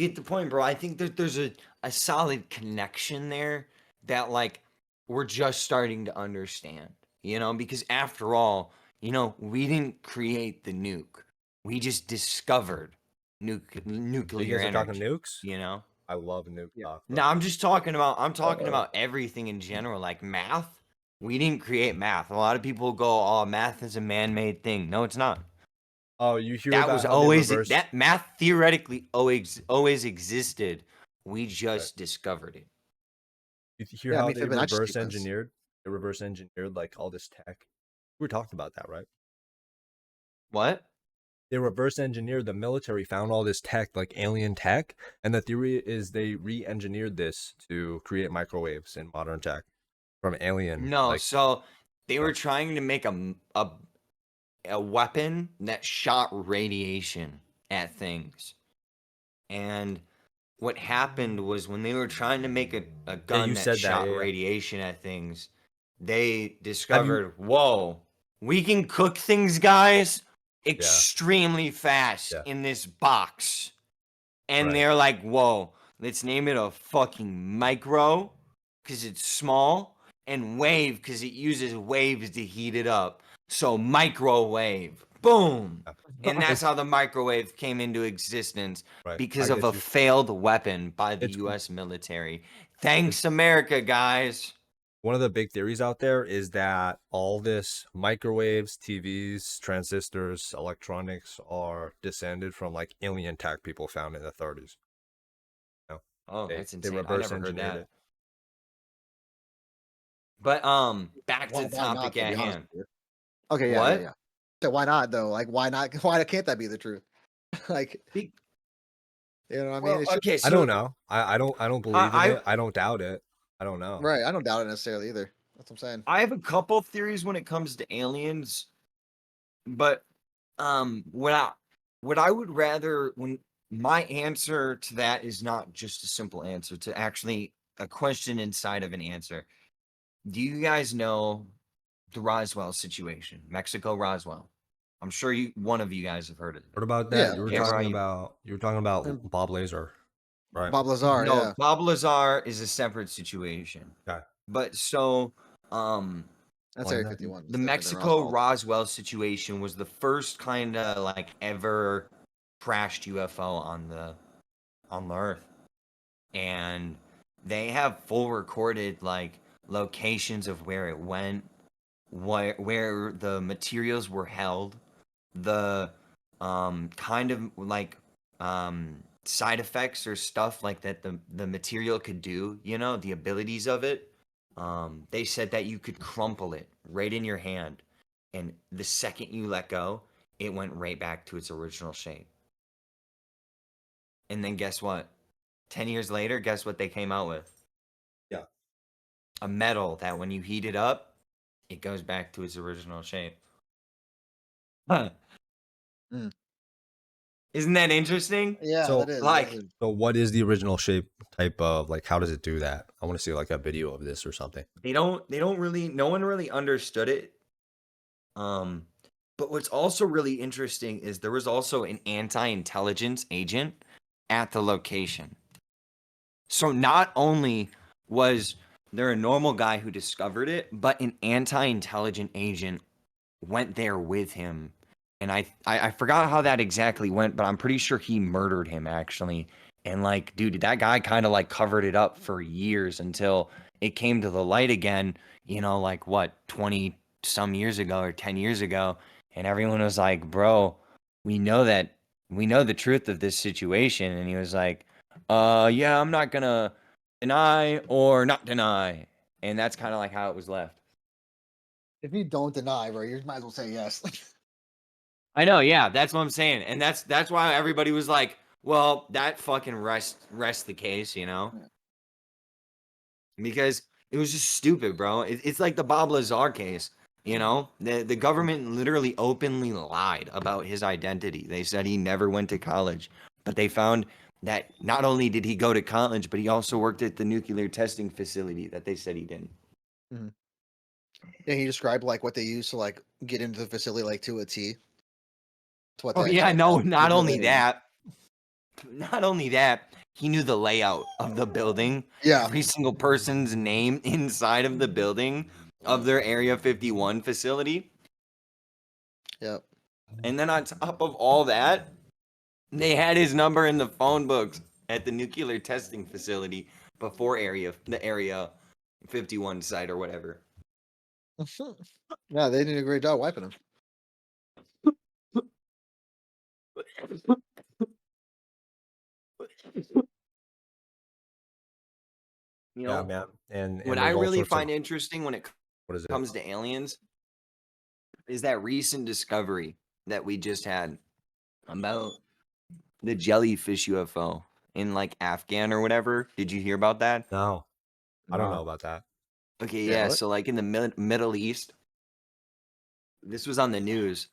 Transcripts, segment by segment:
get the point, bro. I think that there's a solid connection there that like we're just starting to understand, because after all, we didn't create the nuke. We just discovered You nuclear guys are talking energy, nukes? you know? I love nuke Yeah. talk, No, bro. I'm talking about everything in general, like math. We didn't create math. A lot of people go, "Oh, math is a man-made thing." No, it's not. Oh, you hear That about was how they always reverse? that math theoretically always existed. We Right. just discovered it. You hear Yeah, I how mean, they Fibonacci reverse sequence. engineered? They reverse engineered like all this tech. We were talking about that, right? What? They reverse engineered, the military found all this tech, like alien tech, and the theory is they re-engineered this to create microwaves in modern tech from alien No, like so they were stuff. trying to make a weapon that shot radiation at things. And what happened was when they were trying to make a Yeah, gun you that said that. shot Yeah. radiation at things, they Have you? discovered, whoa, we can cook things, guys, Yeah. extremely fast Yeah. in this box. And Right. they're like, whoa, let's name it a fucking micro because it's small, and wave because it uses waves to heat it up. So microwave. Boom. And that's It's how the microwave came into existence right. because I of get a you. failed weapon by the It's US military. it's Thanks, America, guys. one of the big theories out there is that all this microwaves, TVs, transistors, electronics are descended from like alien tech people found in the 30s. You know, Oh, they that's they insane. I reverse never heard engineered that. it. But back to the Why not, topic to at be honest hand. with you? Okay, yeah, yeah, What? yeah. So why not though? Like, why not? Why can't that be the truth? Like, Be- you know what I mean? well, It should. okay, I don't so know. I don't believe in I it. I don't doubt it. I don't know. Right. I don't doubt it necessarily either. That's what I'm saying. I have a couple theories when it comes to aliens, but what I would rather when my answer to that is not just a simple answer to actually a question inside of an answer. Do you guys know the Roswell situation, Mexico Roswell? I'm sure one of you guys have heard of What it. about that? Yeah, You were of You ever, course. talking about And Bob Lazar, right? Bob Lazar, no, yeah. Bob Lazar is a separate situation. Okay. But so That's Explain Area that. 51. It's the different than Mexico Roswell. Roswell situation was the first kind of like ever crashed UFO on the Earth, and they have full recorded like locations of where it went, where the materials were held, the kind of like side effects or stuff like that the material could do, the abilities of it. They said that you could crumple it right in your hand, and the second you let go, it went right back to its original shape. And then guess what? 10 years later, guess what they came out with? Yeah. A metal that when you heat it up, it goes back to its original shape. Huh. Mm. Isn't that interesting? Yeah, that So is. That Like, is. so what is the original shape type of like how does it do that? I want to see like a video of this or something. they don't really, no one really understood it. Um, but what's also really interesting is there was also an anti-intelligence agent at the location. So not only was there a normal guy who discovered it, but an anti-intelligent agent went there with him. And I forgot how that exactly went, but I'm pretty sure he murdered him actually. And like, dude, that guy kind of like covered it up for years until it came to the light again, like what, 20 some years ago or 10 years ago. And everyone was like, bro, we know the truth of this situation. And he was like, yeah, I'm not gonna deny or not deny. And that's kind of like how it was left. If you don't deny, bro, you might as well say yes. I know, yeah, that's what I'm saying. And that's why everybody was like, well, that fucking rest the case, Yeah. Because it was just stupid, bro. It's like the Bob Lazar case, The government literally openly lied about his identity. They said he never went to college, but they found that not only did he go to college, but he also worked at the nuclear testing facility that they said he didn't. Mhm. Yeah, he described like what they used to like get into the facility like to a T. To what they Oh yeah, actually no, like not go only in. that. Not only that, he knew the layout of the building, Yeah. every single person's name inside of the building of their Area 51 facility. Yep. And then on top of all that, they had his number in the phone books at the nuclear testing facility before the Area 51 site or whatever. Yeah, they did a great job wiping him. You Yeah, know, man. And what I there's all really sorts of find interesting when it what is it? comes to aliens is that recent discovery that we just had about the jellyfish UFO in like Afghan or whatever. Did you hear about that? No, I don't Nah. know about that. Okay, Yeah, yeah. what? So like in the Middle East, this was on the news,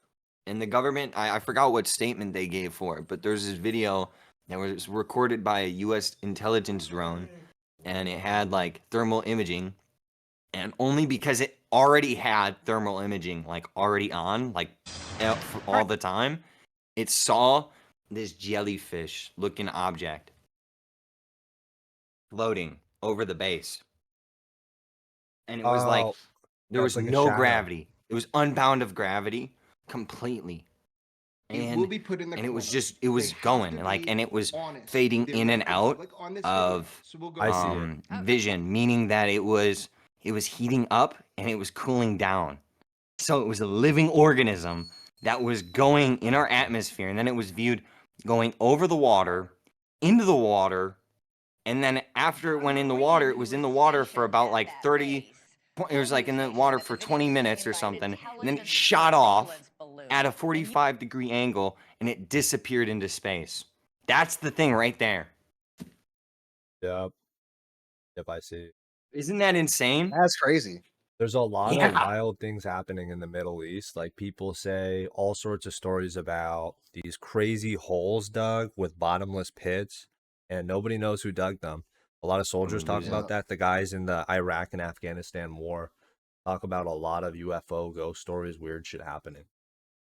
and the government, I forgot what statement they gave for it, but there's this video that was recorded by a U.S. intelligence drone, and it had like thermal imaging, and only because it already had thermal imaging like already on, like for all the time, it saw this jellyfish looking object floating over the base. And it was like Oh, there yeah, it's was like a no shadow. gravity. It was unbound of gravity completely. It will And be put in the and it was comments. just it was They have going to like, be and it was honest fading with in everyone. and out Click on this video. of So we'll go I see it. vision, meaning that it was heating up and it was cooling down. So it was a living organism that was going in our atmosphere, and then it was viewed going over the water, into the water, and then after it went in the water, it was in the water for about like 30. It was like in the water for 20 minutes or something, and then it shot off at a 45-degree angle, and it disappeared into space. That's the thing right there. Yep. Yep, I see. Isn't that insane? That's crazy. There's a lot of Yeah. wild things happening in the Middle East. Like people say all sorts of stories about these crazy holes dug with bottomless pits, and nobody knows who dug them. A lot of soldiers talk Losing. about that. The guys in the Iraq and Afghanistan war talk about a lot of UFO ghost stories, weird shit happening.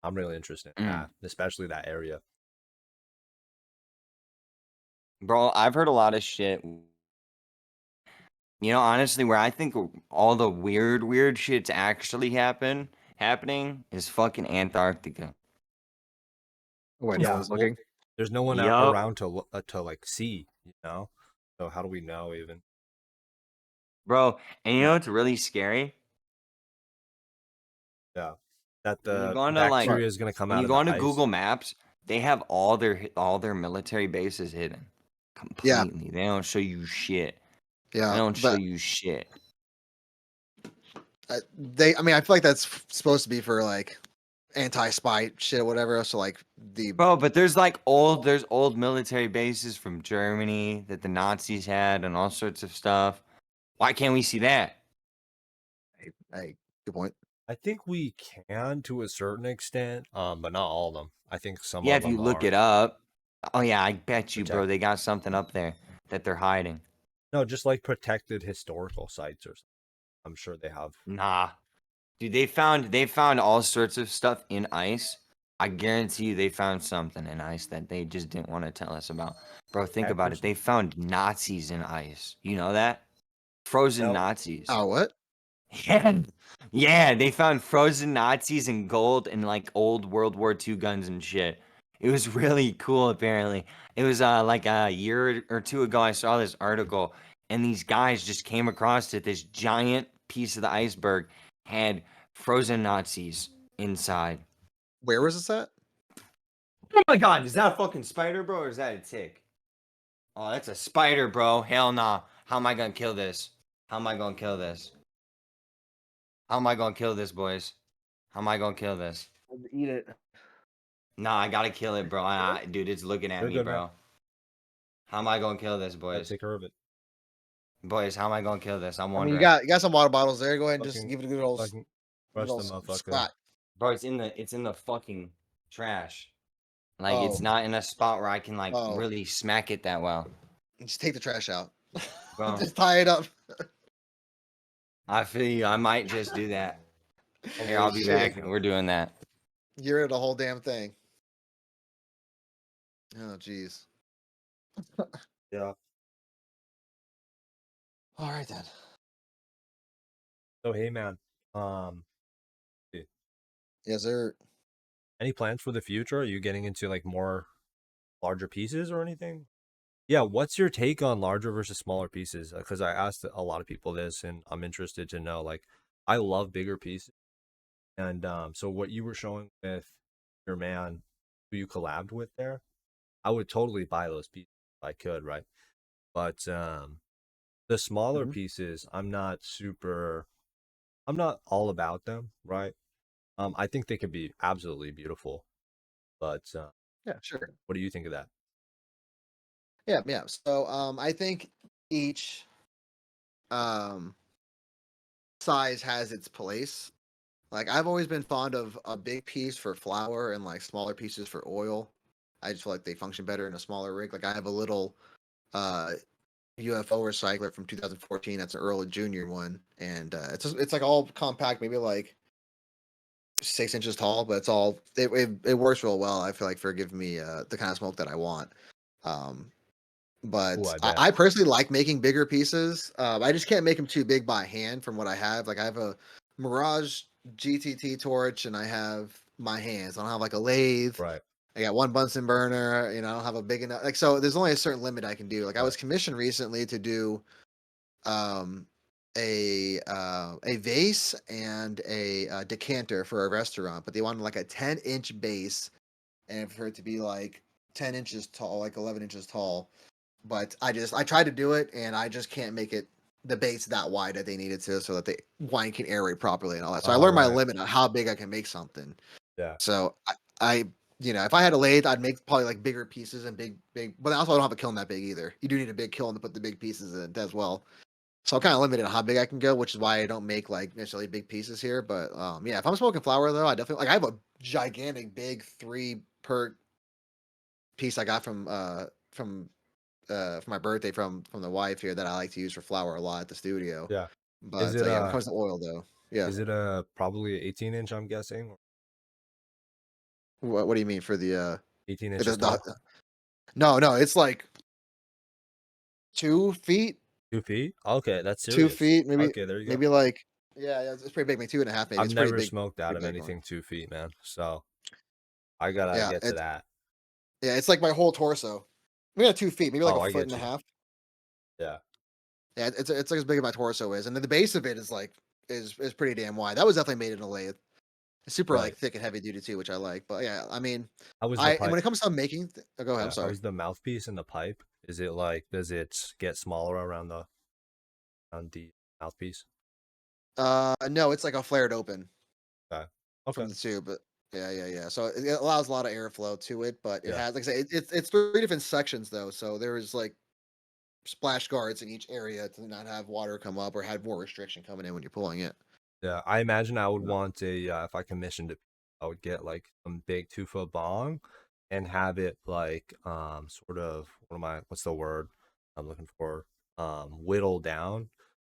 I'm really interested in that, especially that area. Bro, I've heard a lot of shit. You know, honestly, where I think all the weird shit's actually happening is fucking Antarctica. When no Yeah, one's well, looking. there's no one Yup. around to like see, you know. So how do we know even? Bro, and you know what's really scary? Yeah, that When you the go onto like bacteria is gonna come when out you of go the onto ice. Google Maps, they have all their military bases hidden Yeah, completely. They don't show you shit. They yeah. don't show But you shit. I mean, I feel like that's supposed to be for like anti-spy shit or whatever. So like the Bro, but there's old military bases from Germany that the Nazis had and all sorts of stuff. Why can't we see that? hey, good point. I think we can to a certain extent, but not all of them. I think some Yeah, of if you them look are it up. Oh yeah, I bet you, bro, protected. they got something up there that they're hiding. No, just like protected historical sites or something. I'm sure they have. Nah. Dude, they found all sorts of stuff in ice. I guarantee you they found something in ice that they just didn't want to tell us about. Bro, think Heck, about it. They found Nazis in ice. You know that? Frozen no, Nazis. Oh, what? Yeah. Yeah, they found frozen Nazis and gold and like old World War II guns and shit. It was really cool apparently. It was like a year or two ago I saw this article and these guys just came across it. This giant piece of the iceberg had frozen Nazis inside. Where was this at? Oh my god, is that a fucking spider, bro, or is that a tick? Oh, that's a spider, bro. Hell nah. How am I gonna kill this? How am I gonna kill this? How am I gonna kill this, boys? How am I gonna kill this? Eat it. Nah, I gotta kill it, bro. Dude, it's looking at you're me, good, man. bro. How am I gonna kill this, Gotta boys? take care of it. Boys, how am I gonna kill this? I'm I mean, wondering. you got some water bottles there. Go ahead and just Fucking, give it a good old, fucking good crush the old motherfucker. splat. Bro, it's in the fucking trash. Like Oh, it's not in a spot where I can like oh. really smack it that well. Just take the trash out. Bro, Just tie it up. I feel you. I might just do that. Here, I'll be Shit. back. We're doing that. You're the whole damn thing. Oh, jeez. Yeah. All right then. So hey man, um, eh, Yes, sir. any plans for the future? Are you getting into like more larger pieces or anything? Yeah, what's your take on larger versus smaller pieces? Because I asked a lot of people this, and I'm interested to know. Like, I love bigger pieces, and so what you were showing with your man who you collabed with there, I would totally buy those pieces if I could, right? But the smaller Mhm. pieces, I'm not all about them, right? I think they could be absolutely beautiful, but Yeah, sure. what do you think of that? Yeah, yeah. So I think each um size has its place. Like I've always been fond of a big piece for flour and like smaller pieces for oil. I just feel like they function better in a smaller rig. Like I have a little uh UFO recycler from 2014. That's an early junior one, and it's like all compact, maybe like 6 inches tall, but it works real well. I feel like for giving me the kind of smoke that I want. Um, Oh, but I I, bet. I personally like making bigger pieces. I just can't make them too big by hand from what I have. Like I have a Mirage GTT torch, and I have my hands. I don't have like a lathe. Right, I got one Bunsen burner. I don't have a big enough. Like so, there's only a certain limit I can do. Like I right, was commissioned recently to do um a vase and a decanter for a restaurant, but they wanted like a 10-inch base and for it to be like 10 inches tall, like 11 inches tall. But I tried to do it and I just can't make it the base that wide that they needed to so that the wine can aerate properly and all that. So I all learned my right, limit on how big I can make something. yeah, So I if I had a lathe, I'd make probably like bigger pieces and big. But also, I don't have a kiln that big either. You do need a big kiln to put the big pieces in as well. So I'm kind of limited on how big I can go, which is why I don't make like necessarily big pieces here. But yeah, if I'm smoking flower though, I definitely like I have a gigantic big 3 per piece I got from my birthday from the wife here that I like to use for flower a lot at the studio. yeah. Is But it yeah, when it comes to oil though, yeah. is it a probably 18 inch? I'm guessing, or What do you mean for the 18 it inches is tall, not no, it's like 2 feet, 2 feet. Okay, that's two serious. feet, maybe Okay, there you go. maybe like yeah, it's pretty big, maybe 2.5 maybe. I've It's pretty never big, smoked out pretty of big one. anything 2 feet, man. So I gotta Yeah, get to that. it's like my whole torso. Maybe not 2 feet, maybe like Oh, a I foot and get a you. half. Yeah, Yeah, it's like as big as my torso is, and then the base of it is like is pretty damn wide. That was definitely made in a lathe. It's super right. like thick and heavy duty too, which I like. But yeah, I mean, How was the I and when pipe? it comes to making, oh, go ahead. I'm Yeah, how sorry. was the mouthpiece and the pipe? Is it like does it get smaller around the mouthpiece? No, it's like a flared open Okay. from Okay. the tube. But yeah. So it allows a lot of airflow to it, but it Yeah. has like I say, it's 3 different sections though. So there is like splash guards in each area to not have water come up or have more restriction coming in when you're pulling it. Yeah, I imagine I would want if I commissioned it, I would get like some big 2 foot bong and have it like sort of what's the word I'm looking for? Whittled down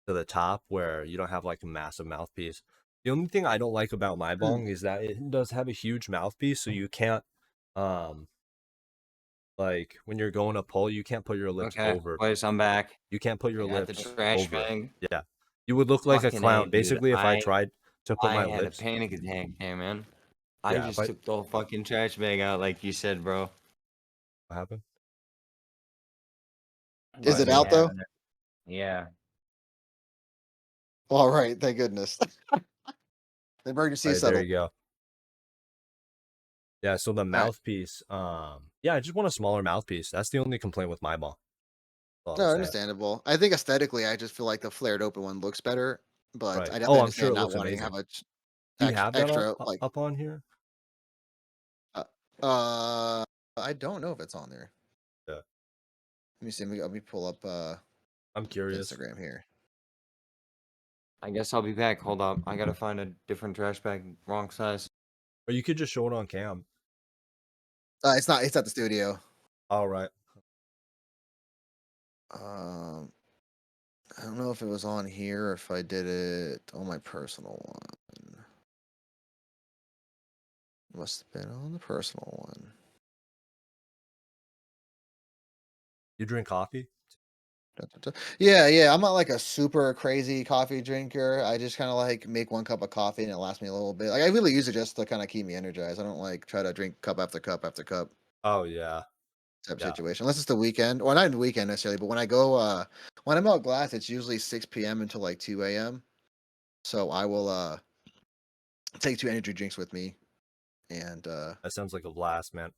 to the top where you don't have like a massive mouthpiece. The only thing I don't like about my Hmm. bong is that it does have a huge mouthpiece, so you can't um like when you're going to pull, you can't put your lips Okay, over. boys, I'm back. You can't put I your got the lips trash over it. bag. Yeah. You would look like a Fucking A, clown. dude. Basically, if I I tried to put I my had a lips, panic attack there, man. I yeah, just but took the whole fucking trash bag out, like you said, bro. what happened? Is But it Anything? out yeah, though? yeah. All right, thank goodness. The All emergency is right, there you settled. go. Yeah, so the All right. mouthpiece, yeah, I just want a smaller mouthpiece. That's the only complaint with my ball. That's all No, I'm saying. understandable. I think aesthetically, I just feel like the flared open one looks better, but Right. I Oh, definitely I'm sure understand it not looks wanting to amazing. have a Do you have that extra like. up on here? Uh, uh, I don't know if it's on there. Yeah. Let me see. Let me pull up I'm curious. Instagram here. I guess I'll be back. Hold up. I gotta find a different trash bag, wrong size. Or you could just show it on cam. It's not. It's at the studio. All right. Um, I don't know if it was on here or if I did it on my personal one. Must have been on the personal one. You drink coffee? Yeah, yeah. I'm not like a super crazy coffee drinker. I just kind of like make one cup of coffee and it lasts me a little bit. Like I really use it just to kind of keep me energized. I don't like try to drink cup after cup after cup Oh yeah, type of yeah. situation. Unless it's the weekend. Or not the weekend necessarily, but when I go when I'm out glass, it's usually 6 p.m. until like 2 a.m. So I will take 2 energy drinks with me and That sounds like a blast, man.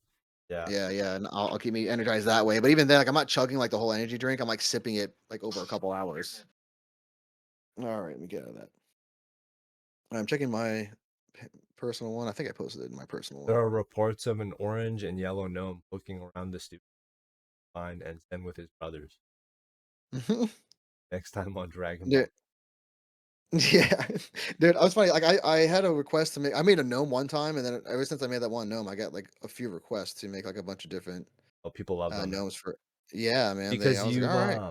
Yeah. yeah, yeah, and I'll keep me energized that way. But even then, like I'm not chugging like the whole energy drink. I'm like sipping it like over a couple hours. All right, let me get out of that. I'm checking my personal one. I think I posted it in my personal There one. are reports of an orange and yellow gnome looking around the studio fine and zen with his brothers. Next time on Dragon Ball. Dude, yeah, dude, I was funny. Like I had a request to make. I made a gnome one time, and then ever since I made that one gnome, I got like a few requests to make like a bunch of different Oh, people love them, man. gnomes for. Yeah, man. They. I Because was like, all right.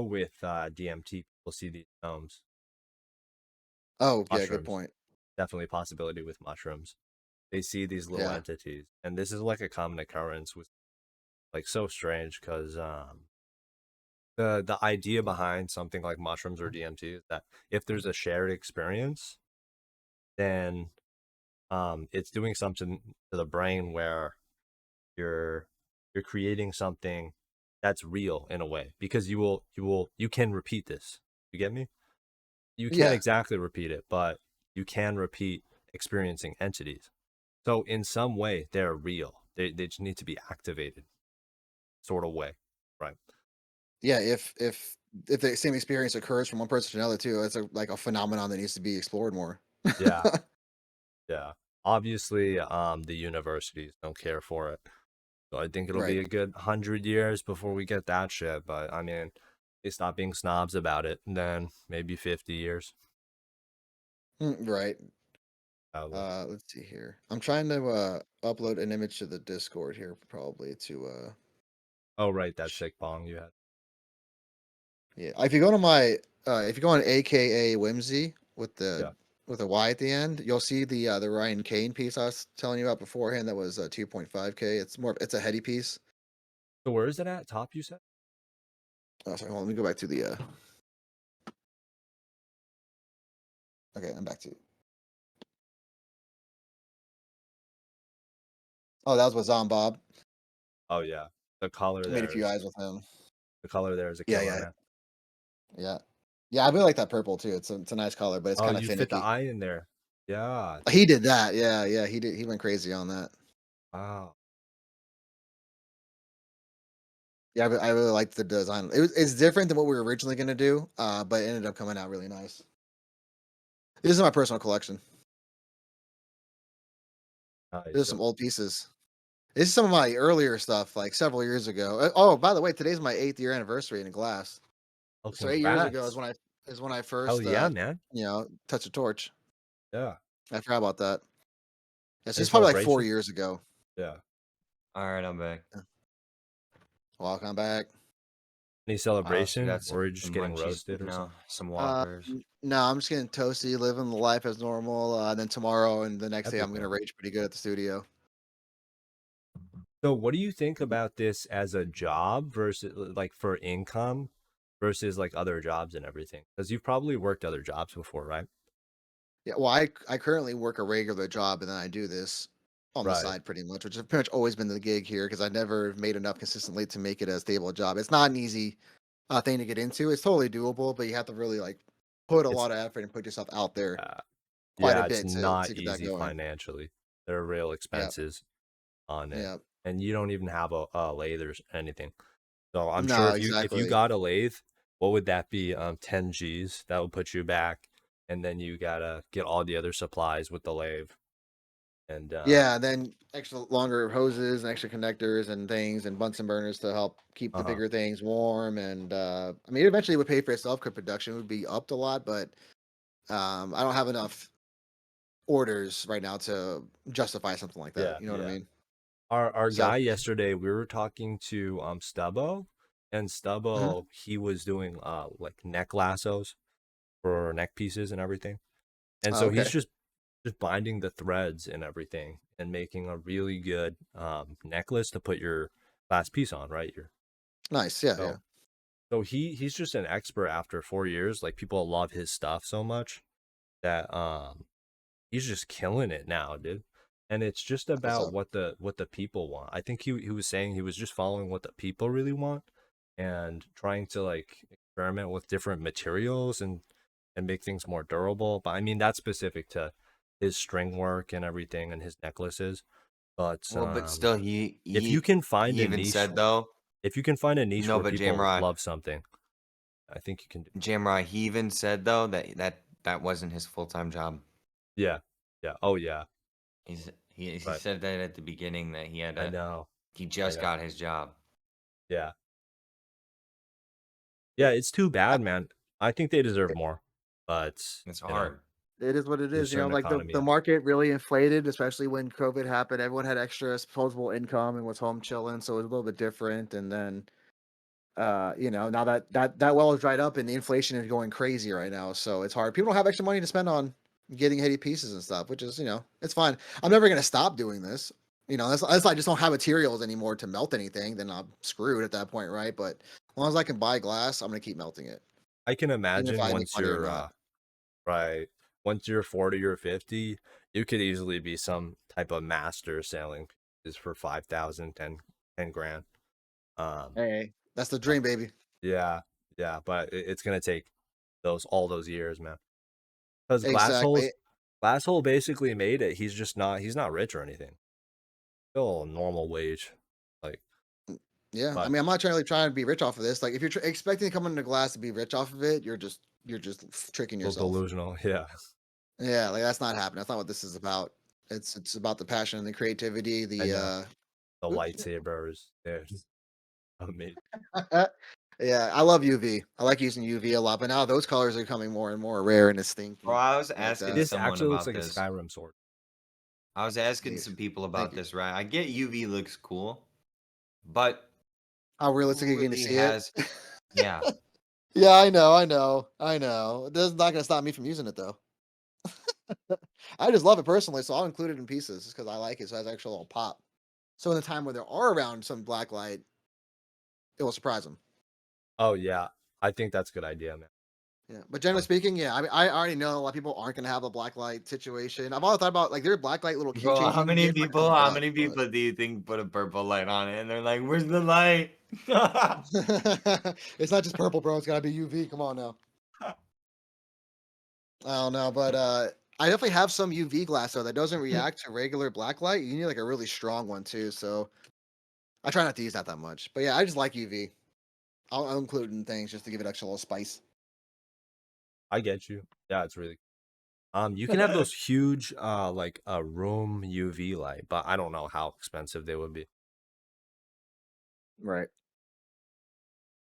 with DMT, people see these gnomes, Oh, yeah, good mushrooms. point. Definitely a possibility with mushrooms. They see these little Yeah, entities, and this is like a common occurrence with like so strange because the idea behind something like mushrooms or DMT is that if there's a shared experience, then it's doing something to the brain where you're you're creating something that's real in a way because you can repeat this. You get me? You can't yeah, exactly repeat it, but you can repeat experiencing entities. So in some way they're real. They just need to be activated, sort of way. Right. yeah. If the same experience occurs from one person to another too, it's like a phenomenon that needs to be explored more. Yeah. Yeah. Obviously, the universities don't care for it. So I think it'll Right, be a good 100 years before we get that shit. But I mean, they stop being snobs about it, and then maybe 50 years. right. Probably. Let's see here. I'm trying to upload an image to the Discord here, probably to Oh, right, that sick bong you had. yeah. If you go to my if you go on AKA Whimsy Yeah. with a Y at the end, you'll see the Ryan Kane piece I was telling you about beforehand. That was 2.5K. It's a heady piece. So where is it at? Top, you said? Oh, sorry, hold on, let me go back to the okay, I'm back to oh, that was with Zombob. Oh yeah, the color I made a there few is eyes with him. a Yeah, killer, yeah, man. yeah. Yeah, I really like that purple too. It's a nice color, but it's Oh, kind of you fit the finicky. eye in there. Yeah. He did that. Yeah, yeah, he did. He went crazy on that. Wow. Yeah, I really liked the design. It's different than what we were originally gonna do, but it ended up coming out really nice. This is my personal collection. Nice. There's So, some old pieces. This is some of my earlier stuff, like several years ago. Oh, by the way, today's my 8th year anniversary in glass. oh, So 8 years ago congrats. is when I Hell first yeah, man. touched a torch. Yeah. I forgot about that. Yes, Any it's probably like 4 celebration? years ago. Yeah. All right, I'm back. Welcome back. Any So we celebration, got or are you just some getting munchies, roasted or no, something? some Whoppers. No, I'm just getting toasty, living the life as normal. And then tomorrow and the next day, I'm Epic, gonna man. rage pretty good at the studio. So, what do you think about this as a job versus like for income versus like other jobs and everything? Because you've probably worked other jobs before, right? Yeah, well, I currently work a regular job and then I do this on the Right. side pretty much, which has pretty much always been the gig here because I never made enough consistently to make it a stable job. It's not an easy thing to get into. It's totally doable, but you have to really like put a It's lot of effort and put yourself out there uh, quite a yeah, it's bit not to get that easy going. financially. There are real Yeah, expenses on it, yeah. and you don't even have a lathe or anything. So I'm sure No, if you exactly. got a lathe, what would that be? 10 G's. That would put you back, and then you gotta get all the other supplies with the lathe, and Yeah, then extra longer hoses and extra connectors and things and Bunsen burners to help keep the uh-huh. bigger things warm. And I mean, eventually it would pay for itself because production would be upped a lot, but I don't have enough orders right now to justify something like that. Yeah, You know what I yeah. mean? Our So, guy yesterday, we were talking to Stubbo, and mhm. Stubbo he was doing like neck lassos for neck pieces and everything. And Oh, so he's okay. just binding the threads and everything and making a really good necklace to put your last piece on, right? Nice. Yeah, yeah. So so he's just an expert after 4 years. Like people love his stuff so much that he's just killing it now, dude. And it's just That's what's about up. what the people want. I think he was saying he was just following what the people really want and trying to like experiment with different materials and make things more durable. But I mean that's specific to his string work and everything and his necklaces. But Well, but still, if you can he find a even niche, said though. if you can find a niche No, where but people Jamrod, love something, I think you can do. Jamrod, he even said though that wasn't his full time job. Yeah. Yeah. Oh yeah. He Right. said that at the beginning that I know. he I just know. got his job. Yeah. Yeah, it's too I- bad, man. I think they deserve more. But, It's you know, hard. It is what it there's a is. You know, certain like economy the out there. market really inflated, especially when COVID happened. Everyone had extra disposable income and was home chilling, so it was a little bit different. And then, now that well is dried up and the inflation is going crazy right now, so it's hard. People don't have extra money to spend on getting heady pieces and stuff, which is it's fine. I'm never gonna stop doing this. Unless I just don't have materials anymore to melt anything, then I'm screwed at that point, right? But as long as I can buy glass, I'm gonna keep melting it, I can even if imagine I make money or not. right, once you're 40 or 50, you could easily be some type of master selling pieces for 5,000, 10 grand. Um, Hey, that's the but dream, baby. yeah, yeah, but it's gonna take all those years, man. Because Exactly. Glass Hole basically made it. He's not rich or anything. Still a normal wage. Like, Yeah, I but mean, I'm not trying to be rich off of this. Like, if you're expecting to come into glass to be rich off of it, you're just tricking a little yourself. delusional. Yeah, Yeah, like that's not happening. That's not what this is about. It's about the passion and the creativity. I know. The Oops. lightsabers, they're just amazing. Yeah, I love UV. I like using UV a lot, but now those colors are becoming more and more rare and Bro, stinky. I was Like asking the This someone actually looks about like a this. Skyrim sword. I was asking Jeez. some people Thank about you. this, right? I get UV looks cool, but How who realistic are you going to really see it? has? Yeah, Yeah, I know. That's not going to stop me from using it though. I just love it personally, so I'll include it in pieces just because I like it. So it has actual little pop. So in the time where there are around some black light, it will surprise them. Oh yeah, I think that's a good idea, man. Yeah, but generally speaking, yeah, I mean, I already know a lot of people aren't gonna have a black light situation. I've always thought about like there are black light little bro. keychains you can get for like How $100, many but people do you think put a purple light on it and they're like, "Where's the light?" it's not just purple, bro. It's gotta be UV. Come on now. I don't know, but I definitely have some UV glass though that doesn't react to regular black light. You need like a really strong one too. So I try not to use that much. But yeah, I just like UV. I'll include in things just to give it extra little spice. I get you. Yeah, it's really. You can have those huge, like a room UV light, but I don't know how expensive they would be. Right.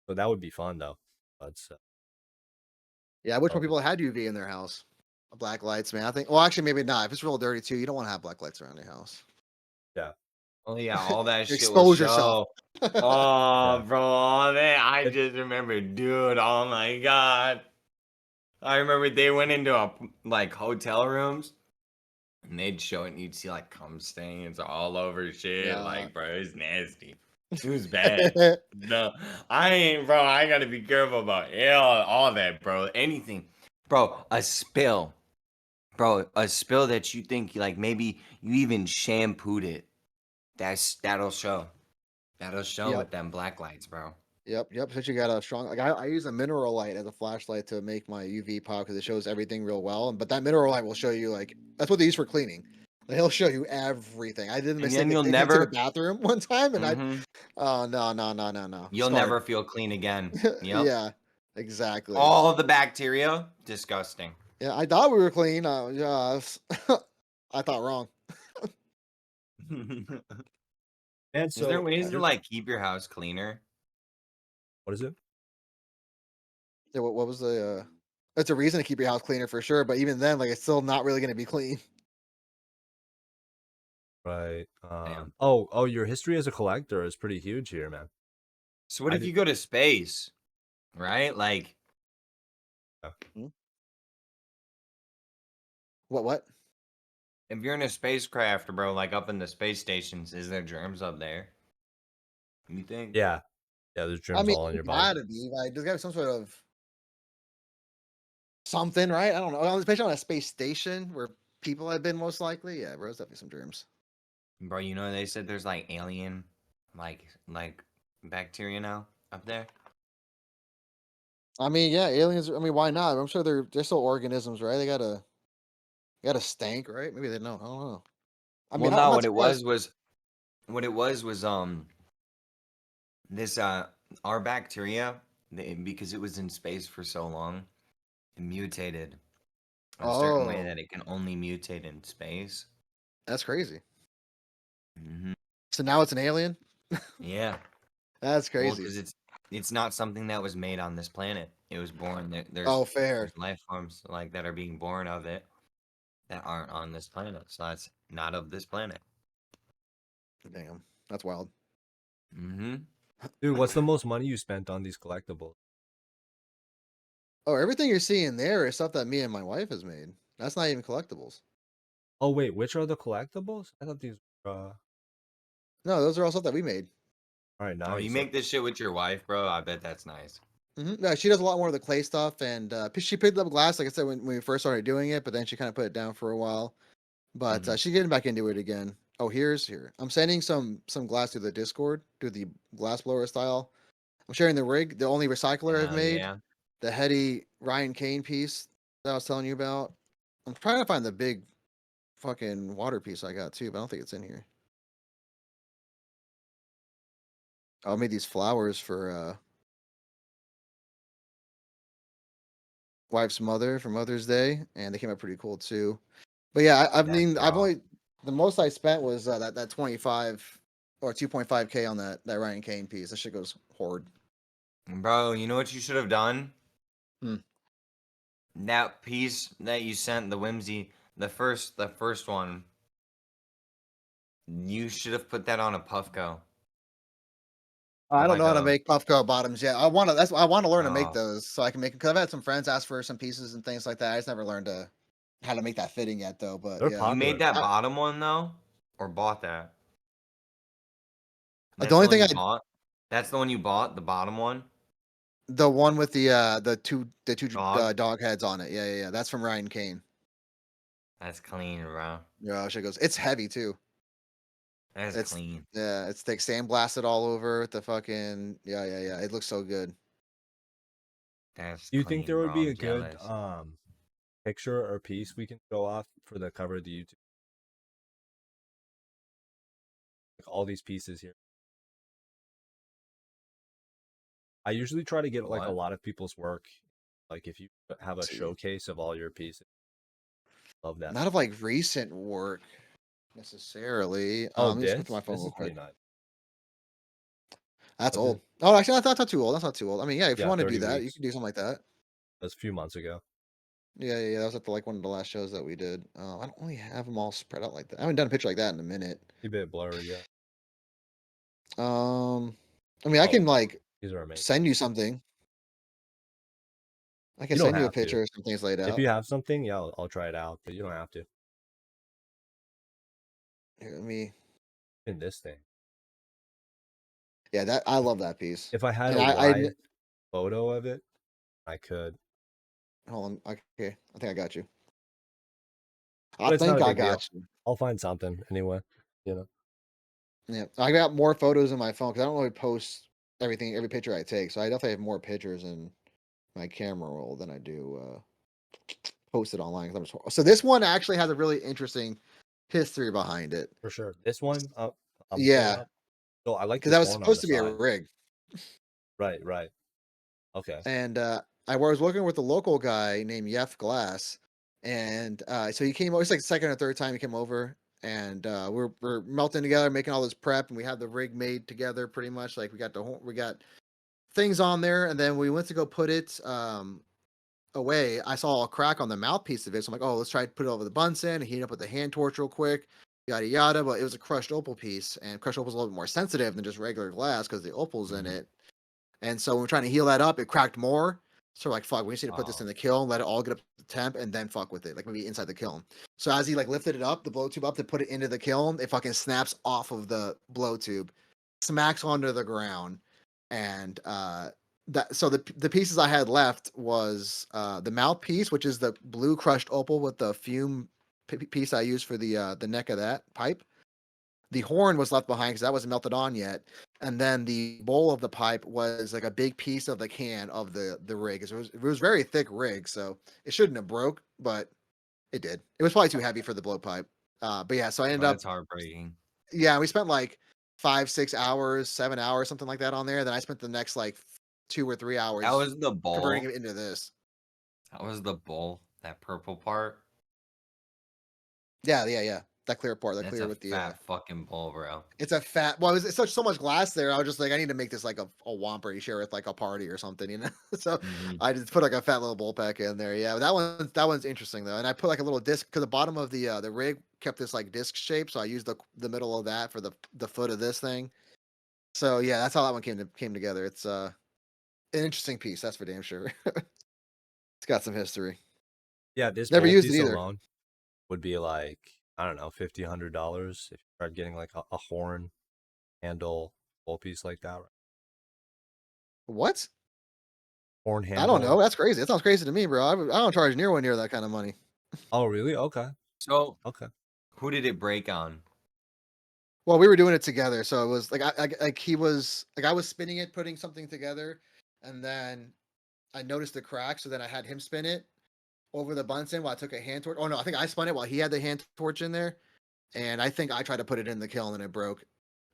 So that would be fun though. But Yeah, I wish more oh people had UV in their house. Black lights, man. I think. Well, actually, maybe not. If it's real dirty too, you don't want to have black lights around your house. yeah, Oh yeah, all that shit will Expose yourself. show. Oh, yeah. bro, all that I It, just remember, dude. Oh my god, I remember they went into like hotel rooms and they'd show it and you'd see like cum stains all over shit. Yeah. Like, bro, it's nasty. It was bad. No, I ain't, bro. I gotta be careful about all that, bro. Anything, bro. A spill, bro. A spill that you think like maybe you even shampooed it. That'll show. That'll show Yep. with them black lights, bro. Yep. Since you got a strong, like I use a mineral light as a flashlight to make my UV pop because it shows everything real well. But that mineral light will show you like that's what they use for cleaning. Like, he'll show you everything. I did the And mistake then of you'll taking it to the never, bathroom one time, and hmm oh no, you'll scarred. never feel clean again. Yep. Yeah, exactly. All the bacteria, disgusting. Yeah, I thought we were clean. I thought wrong. and Is there so ways to here's like keep your house cleaner? what is it? Yeah, what was the? It's a reason to keep your house cleaner for sure, but even then, like it's still not really going to be clean. Right. Damn. Oh, your history as a collector is pretty huge here, man. So what I if did. you go to space, right? Like Hmm? What? if you're in a spacecraft, bro, like up in the space stations, is there germs up there? You think? Yeah, Yeah, there's I germs mean, all on there's your body. gotta be like there's gotta be some sort of something, right? I don't know. Especially on a space station where people have been most likely. Yeah, bro, there's definitely some germs. Bro, you know they said there's like alien, like bacteria now up there. I mean, yeah, aliens. I mean, why not? I'm sure they're still organisms, right? They gotta stank, right? Maybe they know. I don't know. I Well, mean, I'm no, not what it surprised. was this our bacteria because it was in space for so long, it mutated a certain way Oh, that it can only mutate in space. that's crazy. Hmm. So now it's an alien. Yeah. That's Well, crazy. because it's not something that was made on this planet. It was born there. Oh, There's fair. life forms like that are being born of it that aren't on this planet. So that's not of this planet. Damn, that's wild. Hmm. Dude, what's the most money you spent on these collectibles? Oh, everything you're seeing there is stuff that me and my wife has made. That's not even collectibles. Oh wait, which are the collectibles? I thought these were No, those are all stuff that we made. all right, Oh, you nice. make this shit with your wife, bro? I bet that's nice. No, she does a lot more of the clay stuff, and she picked up glass, like I said, when we first started doing it. But then she kind of put it down for a while. But Mhm. she's getting back into it again. Oh, here. I'm sending some glass through the Discord, through the glass blower style. I'm sharing the rig, the only recycler I've Hell made, yeah. the heady Ryan Kane piece that I was telling you about. I'm trying to find the big fucking water piece I got too, but I don't think it's in here. I made these flowers for wife's mother for Mother's Day, and they came out pretty cool too. But yeah, I That's mean, I've raw. only the most I spent was that 25 or 2.5K on that Ryan Kane piece. That shit goes hard. Bro, you know what you should have done? Hmm. That piece that you sent, the Whimsy, the first one, you should have put that on a Puffco. I Or don't like know how to a make Puffco bottoms yet. I want to learn to make oh. those so I can make them. Because I've had some friends ask for some pieces and things like that. I just never learned how to make that fitting yet, though. But They're yeah, You made popular. that I, bottom one though? Or bought that? the That's the only one thing you bought? That's the one you bought, the bottom one? the one with the two Dog? dog heads on it. Yeah. That's from Ryan Kane. That's clean, bro. Yeah, shit goes. It's heavy too. That's It's clean. yeah, it's like sandblasted all over the fucking yeah. It looks so good. That's Do you think there clean, would bro. be I'm a good jealous. picture or piece we can show off for the cover of the YouTube? Like all these pieces here. I usually try to get The like a what? lot of people's work. Like if you have a Let's see, showcase of all your pieces, love that. not of like recent work necessarily. Oh, Let me just go through my this? phone This real is pretty quick. nice. That's Was it? old. Oh, actually, that's not too old. That's not too old. I mean, yeah, if you Yeah, want to do 30 that, you weeks. can do something like that. That's a few months ago. Yeah. That was at like one of the last shows that we did. I don't really have them all spread out like that. I haven't done a picture like that in a minute. A bit blurry, yeah. Um, I mean, I Oh, can like these are amazing. send you something. I can You don't send you a have to. picture of some things laid If out. you have something, yeah, I'll try it out, but you don't have to. Here, let me. In this thing. Yeah, that I love that piece. If I had And a I live photo of it, I could. hold on. Okay, I think I got you. I But it's not think a I big deal. got you. I'll find something anyway. You know. Yeah, I got more photos in my phone because I don't really post every picture I take. So I definitely have more pictures in my camera roll than I do post it online. 'Cause so this one actually has a really interesting history behind it. For sure. This one, I'm pulling Yeah, up. So I like because this that was horn on supposed the to be a side. rig, Right. Okay. and I was working with a local guy named Yef Glass, and so he came over. It's like the second or third time he came over, and we're melting together, making all this prep, and we had the rig made together pretty much. Like we got things on there, and then we went to go put it away. I saw a crack on the mouthpiece of it, so I'm like, oh, let's try to put it over the Bunsen and heat it up with the hand torch real quick, yada yada. But it was a crushed opal piece, and crushed opal is a little bit more sensitive than just regular glass because the opal's in Mhm. it. And so when we're trying to heal that up, it cracked more. So we're like, fuck, we just need to put this in Oh. the kiln, let it all get up to temp, and then fuck with it, like maybe inside the kiln. So as he like lifted it up, the blow tube up to put it into the kiln, it fucking snaps off of the blow tube, smacks onto the ground, and that so the pieces I had left was the mouthpiece, which is the blue crushed opal with the fume piece I used for the neck of that pipe. The horn was left behind because that wasn't melted on yet, and then the bowl of the pipe was like a big piece of the can of the rig. It was very thick rig, so it shouldn't have broke, but it did. It was probably too heavy for the blowpipe. But yeah, so I ended Oh, up that's heartbreaking. yeah, we spent like 5, 6 hours, 7 hours, something like that on there. Then I spent the next like 2 or 3 hours That was the converting bowl. it into this. That was the bowl. That purple part. Yeah, yeah, yeah. That clear part, that That's clear a with the fat fucking bowl, bro. it's a fat well, it's such so much glass there. I was just like, I need to make this like a Whomper you share with like a party or something, you know. So Hmm. I just put like a fat little bowl pack in there. Yeah, that one's interesting though. And I put like a little disc because the bottom of the rig kept this like disc shape, so I used the middle of that for the foot of this thing. So yeah, that's how that one came together. It's an interesting piece, that's for damn sure. It's got some history. Yeah, this Never bowl used it piece either. alone would be like, I don't know, $50, $100 if you start getting like a horn handle bowl piece like that. Right? What? Horn I don't know. handle. That's crazy. That sounds crazy to me, bro. I don't charge near that kind of money. Oh, really? Okay. So, Okay. who did it break on? Well, we were doing it together, so it was like he was like I was spinning it, putting something together, and then I noticed the crack, so then I had him spin it over the Bunsen while I took a hand torch. Oh no, I think I spun it while he had the hand torch in there, and I think I tried to put it in the kiln and it broke.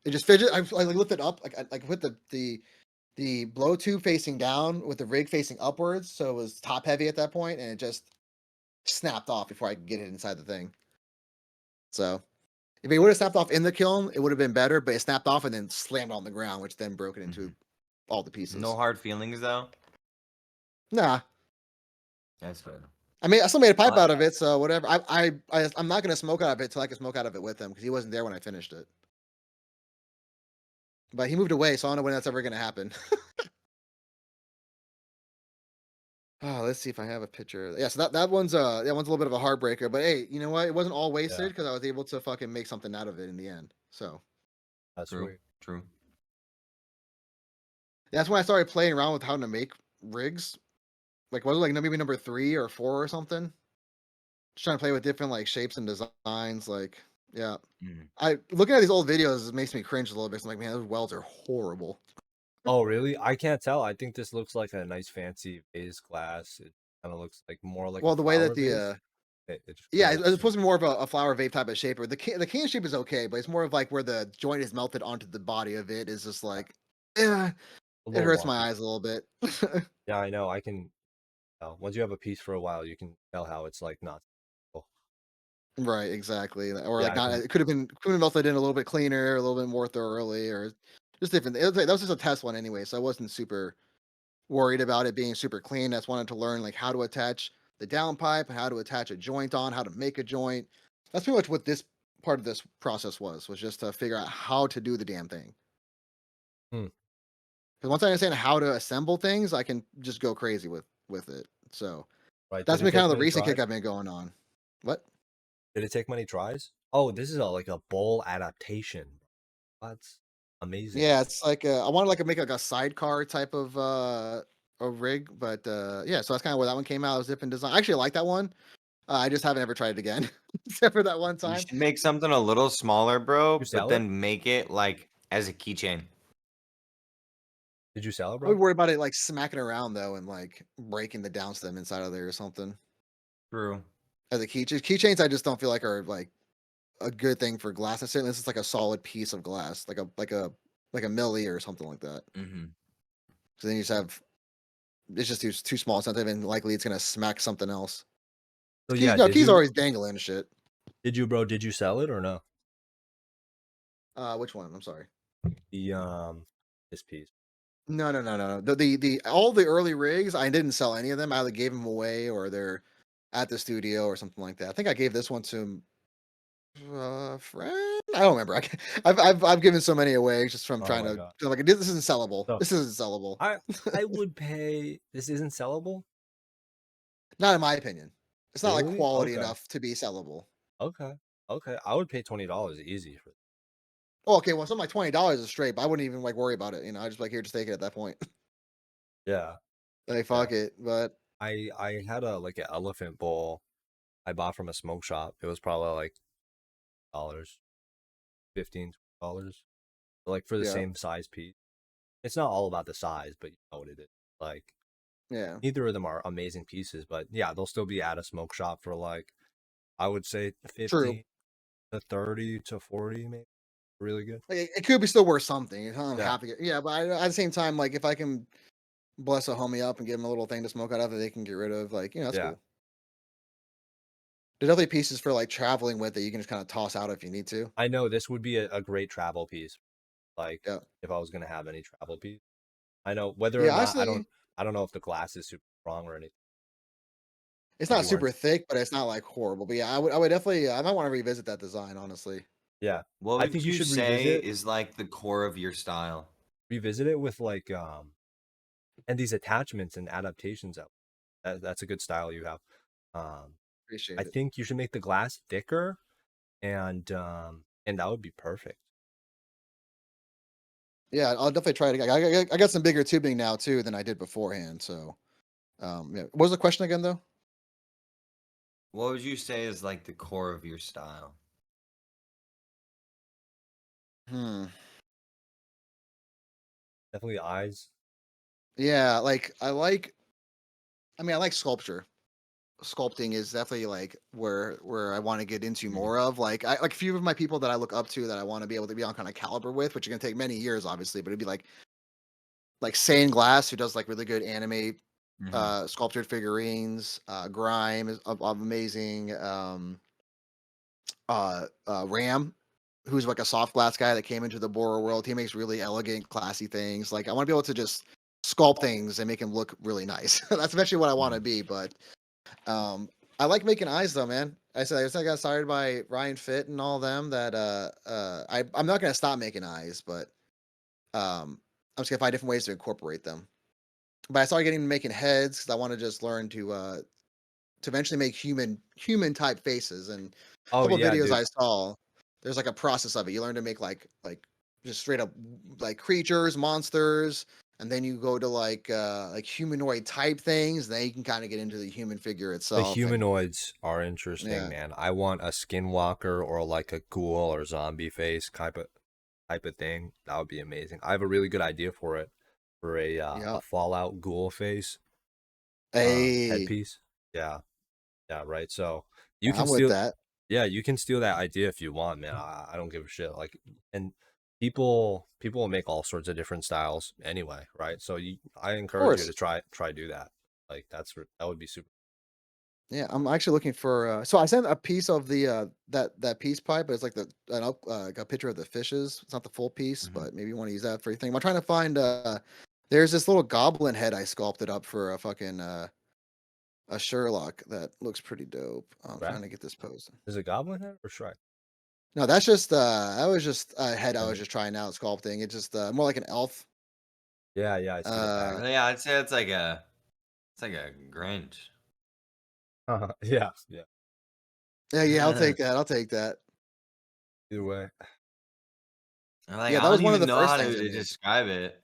It just fidget. I like lifted up, like I put the blow tube facing down with the rig facing upwards, so it was top heavy at that point, and it just snapped off before I could get it inside the thing. So if it would have snapped off in the kiln, it would have been better, but it snapped off and then slammed on the ground, which then broke it into all the pieces. No hard feelings though. Nah, That's fair. I mean, I still made a pipe But out of it, so whatever. I'm not gonna smoke out of it till I can smoke out of it with him because he wasn't there when I finished it. But he moved away, so I don't know when that's ever gonna happen. Oh, let's see if I have a picture. Yeah, so that one's a little bit of a heartbreaker, but hey, you know what? It wasn't all wasted Yeah, because I was able to fucking make something out of it in the end. So that's true, sweet. true. that's when I started playing around with how to make rigs. Like was it like maybe number 3 or 4 or something? Just trying to play with different like shapes and designs. Like, yeah. Mhm. I looking at these old videos, it makes me cringe a little bit. I'm like, man, those welds are horrible. Oh, really? I can't tell. I think this looks like a nice fancy vase glass. It kind of looks like more like a Well, the way that flower the vase. It just yeah, looks it's simple. supposed to be more of a flower vape type of shape. Or the can shape is okay, but it's more of like where the joint is melted onto the body of it is just like, yeah, A it little hurts my wonky. eyes a little bit. Yeah, I know. I can tell. Once you have a piece for a while, you can tell how it's like not. Simple. Right, exactly. Or Yeah, like I not. can. It could have been melted in a little bit cleaner, a little bit more thoroughly, or just different. That was just a test one anyway, so I wasn't super worried about it being super clean. I just wanted to learn like how to attach the downpipe, how to attach a joint on, how to make a joint. That's pretty much what this part of this process was just to figure out how to do the damn thing. Hmm. Because once I understand how to assemble things, I can just go crazy with it. So Right. that's Did it been kind take of the many recent tries? kick I've been going on. What? Did it take many tries? Oh, this is like a bowl adaptation. That's amazing. Yeah, it's like I want to like make like a sidecar type of a rig, but yeah, so that's kind of where that one came out. It was different design. I actually like that one. I just haven't ever tried it again, except for that one You time. should make something a little smaller, bro, Did you but sell it? then make it like as a keychain. Did you sell it, I would bro? worry about it like smacking around though and like breaking the down stem inside of there or something. True. As a keychains, I just don't feel like are like a good thing for glass. Necessarily, this is like a solid piece of glass, like a milli or something like that. Mm-hmm. So then you just have it's just too small sensitive and likely it's gonna smack something else. So Keys, yeah, no, keys are always dangling and shit. did you, bro? Did you sell it or no? Which one? I'm sorry. The this piece. No, no, no, no, no. The all the early rigs, I didn't sell any of them. I either gave them away or they're at the studio or something like that. I think I gave this one to friend. I don't remember. I've given so many away just from Oh trying my to god. like this isn't sellable. So This isn't sellable. I would pay. This isn't sellable. Not in my opinion. It's not like Really? quality Okay. enough to be sellable. Okay. Okay. I would pay $20 easy for. Oh, okay, well, something like $20 is straight, but I wouldn't even like worry about it. You know, I just like here, just take it at that point. Yeah, Like yeah. fuck it. But I had a like an elephant bowl I bought from a smoke shop. It was probably like dollars, $15, $20, like for the yeah, same size piece. It's not all about the size, but you know what it is. Like yeah, neither of them are amazing pieces, but yeah, they'll still be at a smoke shop for like I would say true. 15 to 30 to 40 maybe. Really good. Like, it could be still worth something. I don't Yeah. have to get, yeah, but at the same time, like if I can bless a homie up and give him a little thing to smoke out of that they can get rid of, like, you know, that's Yeah. cool. There's definitely pieces for like traveling with that you can just kind of toss out if you need to. I know this would be a great travel piece. Like Yeah. if I was gonna have any travel piece. I know whether or Yeah, not honestly, I don't know if the glass is super strong or anything. it's If not you weren't super thick, but it's not like horrible. But yeah, I would definitely, I might want to revisit that design, honestly. yeah. What I would think you you should say is like the core of your style? revisit it with like and these attachments and adaptations out. That's a good style you have. I Appreciate it. think you should make the glass thicker and that would be perfect. Yeah, I'll definitely try it again. I got some bigger tubing now too than I did beforehand. So, yeah. What was the question again, though? What would you say is like the core of your style? Hmm. Definitely eyes. Yeah, like I like. I mean, I like sculpture. Sculpting is definitely like where I want to get into Mhm. more of. Like I like a few of my people that I look up to that I want to be able to be on kind of caliber with, which are gonna take many years, obviously. But it'd be like Sane Glass, who does like really good anime Mhm. sculptured figurines. Grime is of amazing. Ram, who's like a soft glass guy that came into the Boro world. He makes really elegant, classy things. Like I want to be able to just sculpt things and make them look really nice. That's eventually what I want to Mhm. be. But I like making eyes though, man. I got started by Ryan Fit and all them that I'm not gonna stop making eyes, but I'm just gonna find different ways to incorporate them. But I started getting making heads because I want to just learn to eventually make human type faces. And a Oh couple of yeah, videos dude. I saw, there's like a process of it. You learn to make like just straight up like creatures, monsters, and then you go to like humanoid type things. Then you can kind of get into the human figure The itself. And humanoids are interesting, yeah, man. I want a skinwalker or like a ghoul or zombie face type of thing. That would be amazing. I have a really good idea for it for yeah. a Fallout ghoul face Hey, headpiece. Yeah, yeah, right. So you can I'm with steal that. yeah, you can steal that idea if you want, man. I don't give a shit. Like and people will make all sorts of different styles anyway, right? So I Of encourage you to course. try do that. Like that would be super. Yeah, I'm actually looking for. So I sent a piece of the that peace pipe, but it's like like a picture of the fishes. It's not the full piece, Mhm. but maybe you want to use that for your thing. I'm trying to find. There's this little goblin head I sculpted up for a fucking a Sherlock that looks pretty dope. I'm Right? trying to get this posted. Is it Goblin Head or Shrek? No, that's just that was just a head I was Um, just trying out sculpting. It's just more like an elf. yeah, yeah, I see the back. Uh, Yeah, I'd say it's like a Grinch. Yeah, yeah. yeah, yeah, I'll take that. I'll take that. Either way. Like Yeah, I that was don't one of even the know first how things I to made. describe it.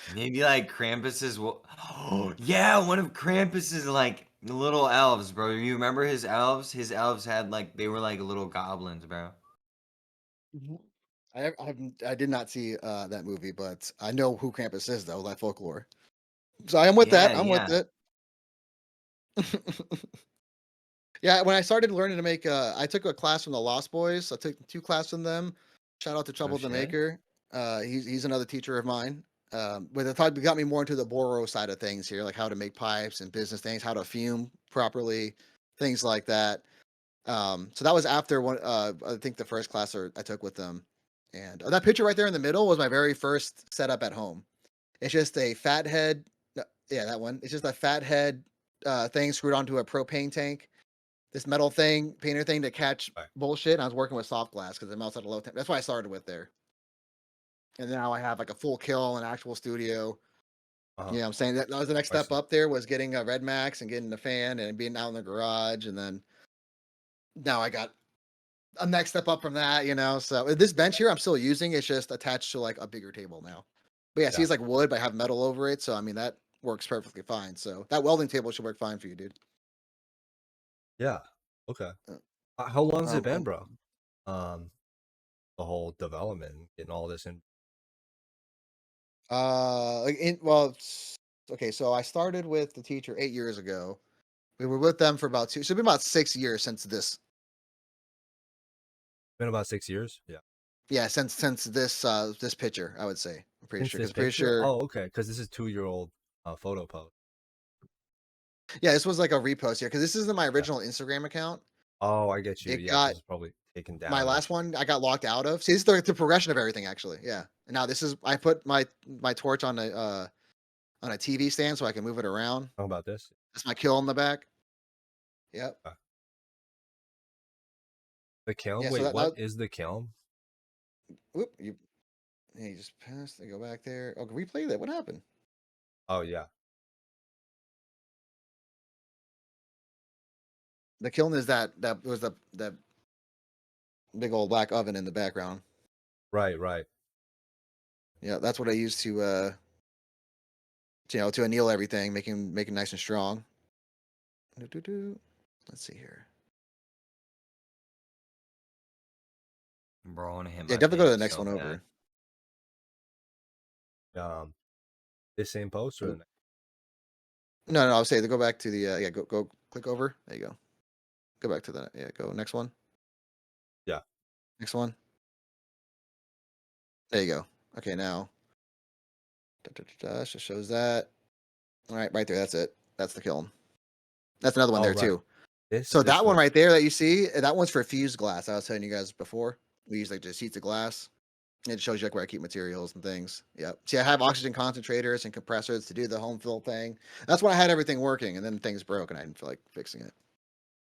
Maybe like Krampus's. Oh yeah, one of Krampus's like little elves, bro. You remember his elves? His elves had like they were like little goblins, bro. Mhm. I did not see that movie, but I know who Krampus is though, like folklore. So I am with that. Yeah, I'm with yeah. it. Yeah, when I started learning to make, I took a class from the Lost Boys. I took two classes from them. Shout out to Oh Trouble the shit. Maker. He's another teacher of mine. But it thought got me more into the Boro side of things here, like how to make pipes and business things, how to fume properly, things like that. So that was after one. I think the first class I took with them, and that picture right there in the middle was my very first setup at home. It's just a fat head. No, yeah, that one. It's just a fat head thing screwed onto a propane tank. This metal thing, painter thing to catch Right. bullshit. And I was working with soft glass because it melts at a low temp. That's what I started with there. And now I have like a full kill, an actual studio. Uh-huh. Yeah, I'm saying that was the next I step see. up there was getting a Red Max and getting the fan and being out in the garage. And then now I got a next step up from that, you know. So this bench here, I'm still using. It's just attached to like a bigger table now. But yeah, see, Yeah. it's like wood, but I have metal over it. So I mean, that works perfectly fine. So that welding table should work fine for you, dude. Yeah. Okay. Uh, How long has it been, Um, bro? Um, the whole development, getting all this in. okay. So I started with the teacher 8 years ago. We were with them for about two. So it's been about 6 years since this. Been about 6 years. Yeah. Yeah, since this picture, I would say. I'm pretty Since sure this because pretty picture. sure. Oh, okay. Because this is 2-year-old photo post. Yeah, this was like a repost here because this isn't my Yeah. original Instagram account. Oh, I get you. It Yeah, this got is probably taken my down. last one. I got locked out of. See, this is the progression of everything actually. Yeah. And now this is I put my torch on a TV stand so I can move it around. How about this? That's my kill in the back. Yep. The kiln. Yeah. So Wait, what that is the kiln? whoop you just passed. They go back there. Oh, replay that. What happened? Oh, yeah. The kiln is that was the big old black oven in the background. Right, right. Yeah, that's what I use to anneal everything, making nice and strong. Doo-doo-doo. Let's see here. Bro, I want to hit Yeah, my definitely go to the face next so one bad. over. This same post or the Oop. next? No, I'll say to go back to the yeah, go click over. There you go. Go back to that. Yeah, go next one. Yeah. Next one. There you go. Okay, now. Just shows that. All right, right there. That's it. That's the kiln. That's another one Oh, there right. too. So This that one one. right there that you see, that one's for fused glass. I was telling you guys before. We use like just sheets of glass. It shows you like where I keep materials and things. Yep. See, I have oxygen concentrators and compressors to do the home fill thing. That's when I had everything working, and then things broke, and I didn't feel like fixing it.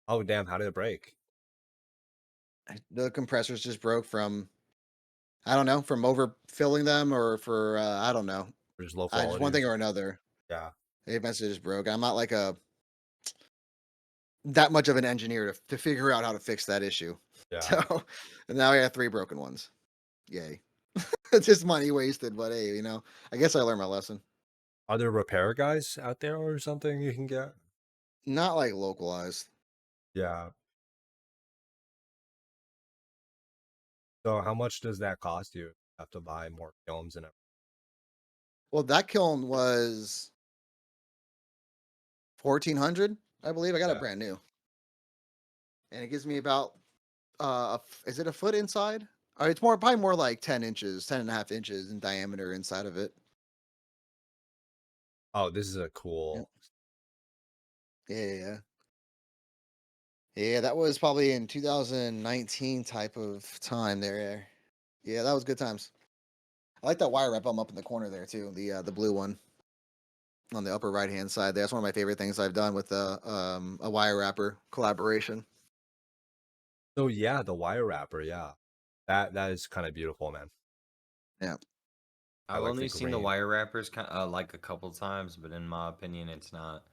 Oh, damn. How did it break? The compressors just broke from I don't know from overfilling them or for I don't know. Or just low I just one quality or thing or something? another. Yeah. They must have just broke. I'm not like a that much of an engineer to figure out how to fix that issue. Yeah. So and now we have 3 broken ones. Yay. It's just money wasted, but hey, I guess I learned my lesson. Are there repair guys out there or something you can get? Not like localized. Yeah. So how much does that cost you? Have to buy more films and everything? Well, that kiln was 1,400, I believe. I got it Yeah. brand new, and it gives me about is it a foot inside? It's probably more like 10 inches, 10.5 inches in diameter inside of it. Oh, this is a Yep. cool. Yeah. Yeah, that was probably in 2019 type of time there. Yeah, that was good times. I like that wire wrap I'm up in the corner there too. The blue one on the upper right hand side. That's one of my favorite things I've done with a wire wrapper collaboration. So yeah, the wire wrapper. Yeah. That is kind of beautiful, man. Yeah. I I've like the only seen the green. wire wrappers like a couple times, but in my opinion, it's not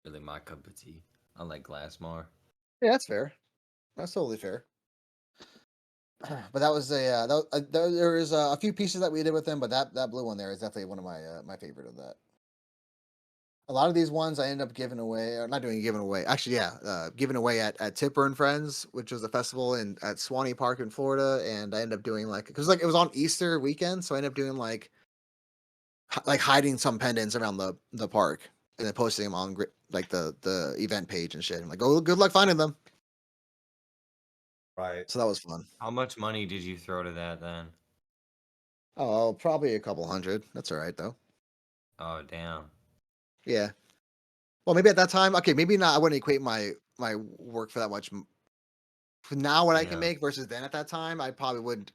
really my cup of tea. I like glass more. Yeah, that's fair. That's totally fair. But that was there was a few pieces that we did with them, but that blue one there is definitely one of my favorite of that. A lot of these ones I end up giving away, or not doing giving away. Actually, yeah, giving away at Tipper and Friends, which was a festival in at Swanee Park in Florida, and I ended up doing because it was on Easter weekend, so I ended up doing like hiding some pendants around the park and then posting them on like the event page and shit. I'm like, oh, good luck finding them. Right. So that was fun. How much money did you throw to that then? Oh, probably a couple hundred. That's all right though. Oh, damn. Yeah. Well, maybe at that time, okay, maybe not. I wouldn't equate my work for that much. For now, what I can Yeah. make versus then at that time, I probably would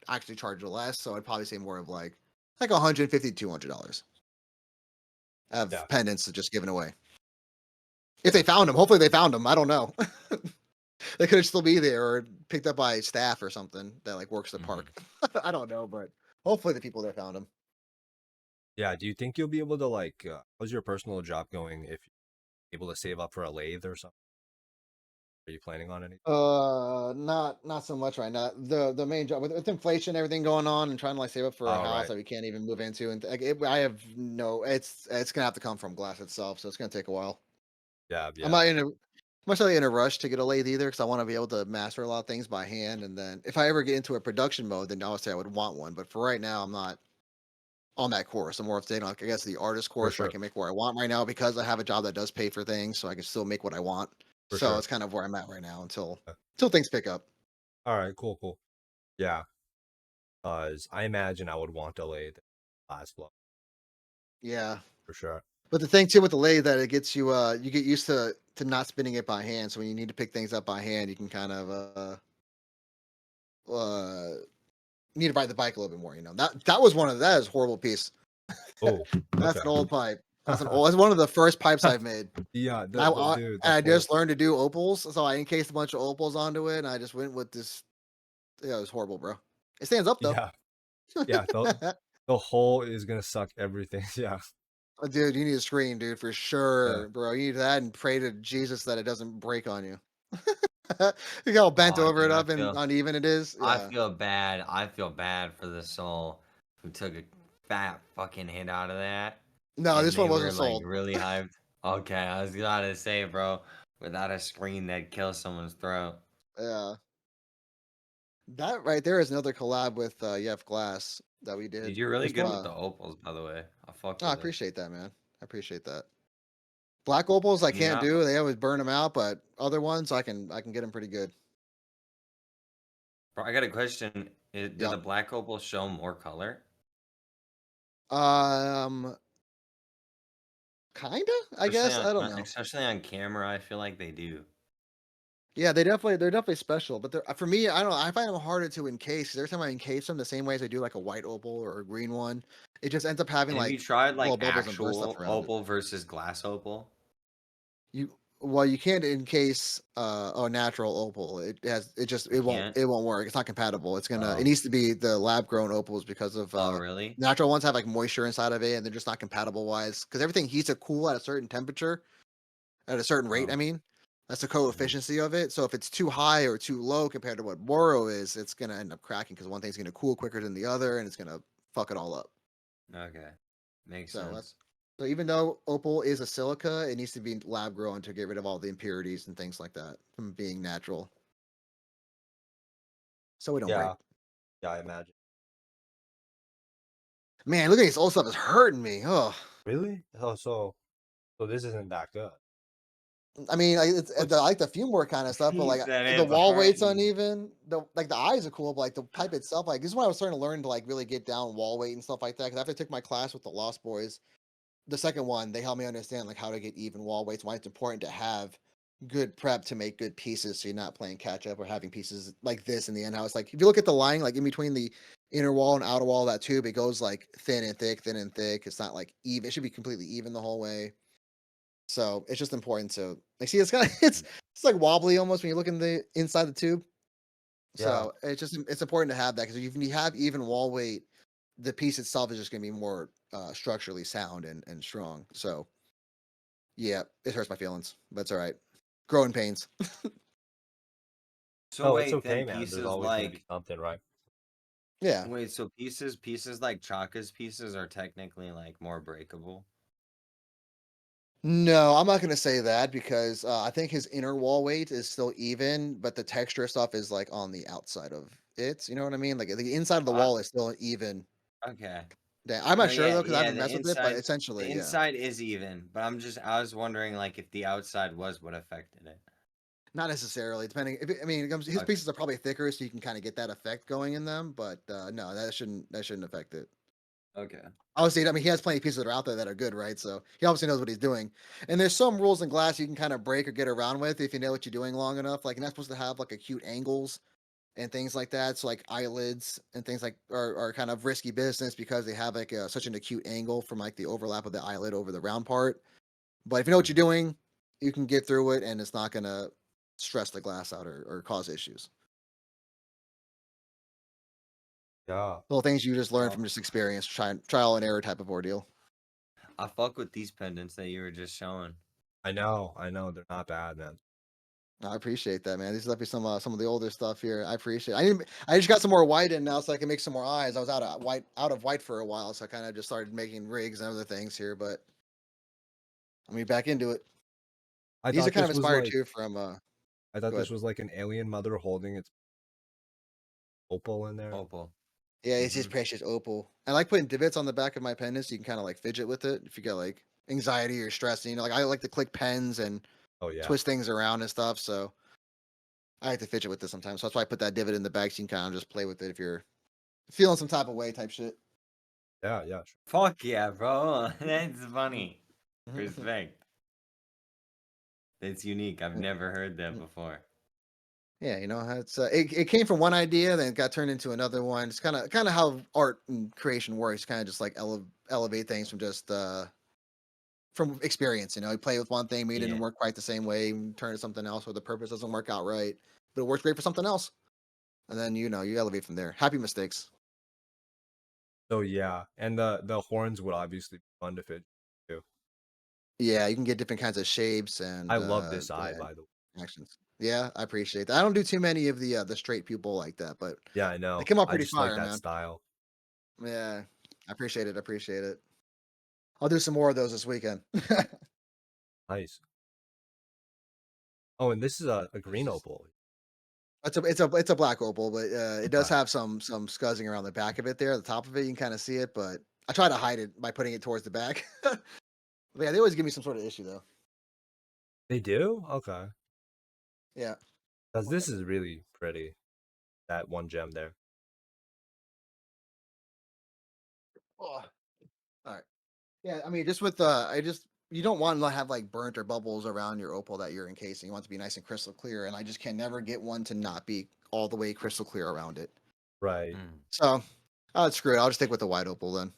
actually charge less. So I'd probably say more of like $150 to $200 of Yeah. pendants to just giving away. If they found them, hopefully they found them. I don't know. They could still be there or picked up by staff or something that like works the park. I don't know, but hopefully the people there found them. Yeah. Do you think you'll be able to how's your personal job going if you're able to save up for a lathe or something? Are you planning on any? Not so much right now. The main job with inflation, everything going on, and trying to like save up for a All house right. that we can't even move into, and like I have no. It's gonna have to come from glass itself, so it's gonna take a while. Yeah, I'm yeah, not in a. I'm not really in a rush to get a lathe either, because I want to be able to master a lot of things by hand, and then if I ever get into a production mode, then obviously I would want one. But for right now, I'm not on that course. I'm more of staying on, I guess, the artist for course where I sure, can make what I want right now because I have a job that does pay for things, so I can still make what I want. for So sure. it's kind of where I'm at right now until Yeah. things pick up. All right, cool, cool. Yeah, because I imagine I would want a lathe last block Yeah. for sure. But the thing too with the lathe that it gets you you get used to not spinning it by hand. So when you need to pick things up by hand, you can kind of uh need to ride the bike a little bit more, you know. That was one of that is a horrible piece. Oh, That's okay. an old pipe. That's one of the first pipes I've made. Yeah, dude, And the I whole just learned to do opals, so I encased a bunch of opals onto it, and I just went with this. Yeah, it was horrible, bro. It stands up though. yeah, yeah, the hole is gonna suck everything. Yeah, Dude, you need a screen, dude, for yeah. sure, bro. You need that and pray to Jesus that it doesn't break on you. You how bent Oh, over dude, it I up and feel uneven it is. I Yeah. feel bad. I feel bad for the soul who took a fat fucking hit out of that, No, and this one they were wasn't like sold. really hyped. Okay, I was gonna say, bro, without a screen, that'd kill someone's throat. Yeah. That right there is another collab with Yef Glass that we Dude, did. you're really Which good one? with the opals, by the way. I fuck I with it. appreciate that, man. I appreciate that. Black opals I You're can't not. do. They always burn them out, but other ones I can get them pretty good. Bro, I got a question. Do the Yep. black opals show more color? Um, kinda. I Especially guess on, I don't know. especially on camera, I feel like they do. Yeah, they're definitely special. But they're, for me, I don't know. I find them harder to encase. 'Cause every time I encase them, the same way as I do like a white opal or a green one, it just ends up having And have you like tried blow like bubbles and burn stuff actual around it. opal versus glass opal? You well, you can't encase a natural opal. You can't? it won't work. It's not compatible. It Oh. needs to be the lab grown opals because of Oh, really? natural ones have like moisture inside of it and they're just not compatible wise because everything heats to cool at a certain temperature at a certain rate. I Oh. mean, that's the Mhm. coefficiency of it. So if it's too high or too low compared to what boro is, it's gonna end up cracking because one thing's gonna cool quicker than the other and it's gonna fuck it all up. Okay. Makes So that's sense. so even though opal is a silica, it needs to be lab grown to get rid of all the impurities and things like that from being natural, so we don't break. Yeah, yeah, I imagine. Man, look at this old stuff is hurting me. Oh, Really? Oh, so this isn't that good. I mean, I What's like the fume work kind of stuff, but He like said the it's wall weight's hurting. uneven. The eyes are cool, but like the pipe itself, like this is when I was starting to learn to like really get down wall weight and stuff like that. Because after I took my class with the Lost Boys, the second one, they helped me understand like how to get even wall weights, why it's important to have good prep to make good pieces so you're not playing catch up or having pieces like this in the end house. Like if you look at the line, like in between the inner wall and outer wall of that tube, it goes like thin and thick, thin and thick. It's not like even, it should be completely even the whole way. So it's just important to like see it's kind of it's like wobbly almost when you look in the inside the tube. Yeah, So it's important to have that because if you have even wall weight, the piece itself is just going to be more structurally sound and strong. So yeah, it hurts my feelings, but it's all right. Growing pains. So no, it's wait, then okay, man. There's pieces always gonna be like something, right? Yeah. so pieces like Chaka's pieces are technically like more breakable. No, I'm not going to say that because I think his inner wall weight is still even, but the texture stuff is like on the outside of it. You know what I mean? Like the inside of the Uh, wall is still even. okay. I'm No, not sure yeah, though because I yeah, haven't messed with it, but the essentially, yeah. inside is even, but I was wondering like if the outside was what affected it. Not necessarily, depending. I mean, it comes, his Okay. pieces are probably thicker, so you can kind of get that effect going in them. But no, that shouldn't affect it. Okay. Obviously, I mean, he has plenty of pieces that are out there that are good, right? So he obviously knows what he's doing. And there's some rules in glass you can kind of break or get around with if you know what you're doing long enough. Like you're not supposed to have like acute angles and things like that. So like eyelids and things like are kind of risky business because they have like such an acute angle from like the overlap of the eyelid over the round part. But if you know what you're doing, you can get through it, and it's not gonna stress the glass out or cause issues. Yeah, Little things you just learn Well, from just experience, trial and error type of ordeal. I fuck with these pendants that you were just showing. I know, they're not bad, man. I appreciate that, man. These left me some of the older stuff here. I appreciate. I just got some more white in now, so I can make some more eyes. I was out of white for a while, so I kind of just started making rigs and other things here. But I mean, back into it. I These are thought kind of this was inspired like too from. I thought Go this ahead. was like an alien mother holding its opal in there. Opal. Yeah, it's just precious opal. I like putting divots on the back of my pendants. So you can kind of like fidget with it if you got like anxiety or stress. You know, like I like to click pens and Oh yeah. twist things around and stuff. So I like to fidget with this sometimes. So that's why I put that divot in the back so you can kind of just play with it if you're feeling some type of way type shit. Yeah, yeah. Sure. Fuck yeah, bro. That's funny. Respect. That's unique. I've never heard that before. Yeah, it's it came from one idea, then it got turned into another one. It's kind of how art and creation works. Kind of just like elevate things from just from experience. You play with one thing, maybe it Yeah. didn't work quite the same way, and turn to something else, or the purpose doesn't work out right, but it works great for something else, and then you elevate from there. Happy mistakes. So yeah, and the horns would obviously be fun to fit too. Yeah, you can get different kinds of shapes and I love this eye, yeah, by the way. actions. Yeah, I appreciate that. I don't do too many of the straight pupil like that, but Yeah, I they know. come out I pretty just like fire, that man. style. Yeah, I appreciate it. I appreciate it. I'll do some more of those this weekend. Nice. Oh, and this is a green opal. It's a black opal, but it does Okay. have some scuzzing around the back of it there. The top of it, you can kind of see it, but I try to hide it by putting it towards the back. But yeah, they always give me some sort of issue though. They do? Okay. Yeah. Because this is really pretty. That one gem there. Oh, all right. Yeah, I mean, just with I just you don't want to have like burnt or bubbles around your opal that you're encasing. You want it to be nice and crystal clear, and I just can never get one to not be all the way crystal clear around it. Right. So, screw it. I'll just stick with the white opal then,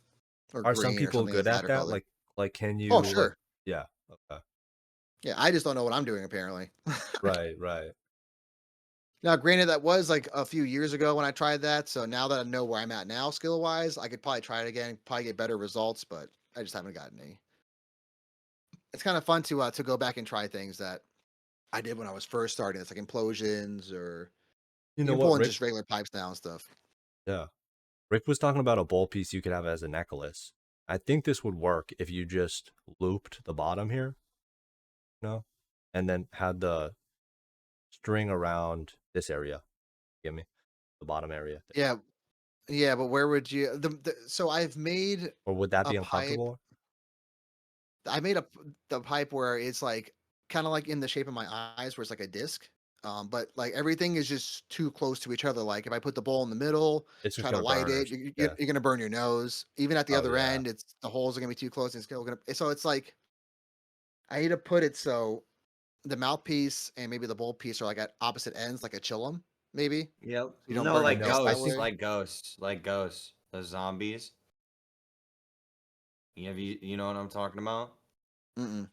or Are some green or people something good that's at lighter that? color. Like can Oh, you like sure. yeah, okay. Yeah, I just don't know what I'm doing apparently. Right, right. Now, granted, that was like a few years ago when I tried that. So now that I know where I'm at now, skill wise, I could probably try it again, probably get better results, but I just haven't gotten any. It's kind of fun to go back and try things that I did when I was first starting. It's like implosions or You know even what, pulling Rick? just regular pipes now and stuff. Yeah. Rick was talking about a bowl piece you could have as a necklace. I think this would work if you just looped the bottom here, you know, and then had the string around this area. Get me? The bottom area. Yeah, yeah, but where would you? So I've made Or would that a be pipe. uncomfortable? I made the pipe where it's like kind of like in the shape of my eyes, where it's like a disc. But like everything is just too close to each other. Like if I put the bowl in the middle, It's just try to gonna light burn or it, yeah. you're gonna burn your nose. Even at the Oh other yeah. end, it's the holes are gonna be too close. And it's still gonna. So it's like I need to put it so the mouthpiece and maybe the bowl piece are like at opposite ends, like a chillum, maybe. Yep. You don't No, burn I your like know. face I that ghosts, think way. like ghosts, like ghosts. The zombies. You know what I'm talking about? Mm-mm.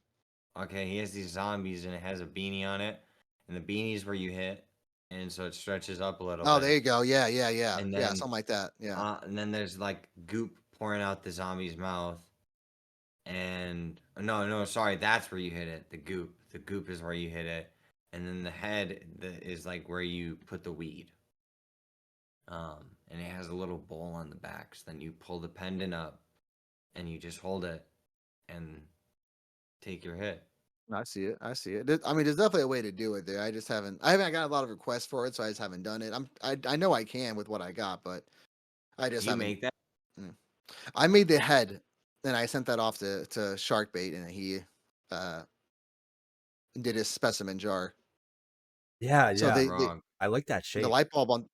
Okay, he has these zombies and it has a beanie on it, and the beanie's where you hit, and so it stretches up a little Oh, there bit, you go. Yeah, yeah, yeah, and yeah. then Something like that. Yeah. and then there's like goop pouring out the zombie's mouth, and no, sorry, that's where you hit it. The goop is where you hit it, and then the head is like where you put the weed. And it has a little bowl on the back. So then you pull the pendant up, and you just hold it, and take your hit. I see it. I see it. I mean, there's definitely a way to do it there. I haven't got a lot of requests for it, so I just haven't done it. I know I can with what I got, but I just You haven't. make that? mm. I made the head, and I sent that off to Sharkbait, and he uh did his specimen jar. Yeah, So yeah. they Wrong. I like that the shape. light bulb on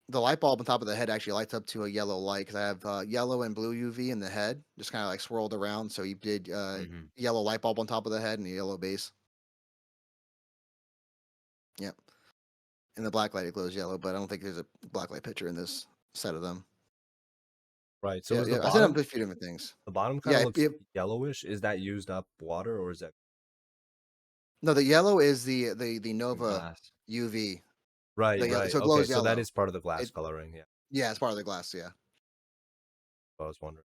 the light bulb on top of the head actually lights up to a yellow light because I have yellow and blue UV in the head, just kind of like swirled around. So he did Mm-hmm. yellow light bulb on top of the head and a yellow base. Yep. In the black light, it glows yellow, but I don't think there's a black light picture in this set of them. Right. So Yeah, is yeah. I set up a few different things. the bottom kind Yeah, of looks it yellowish? Is that used up water or is that no, the yellow is the Nova Glass. UV. right, The yellow, right. so it Okay, glows so that yellow. is part of the glass It coloring. Yeah, yeah, it's part of the glass. Yeah, I was wondering.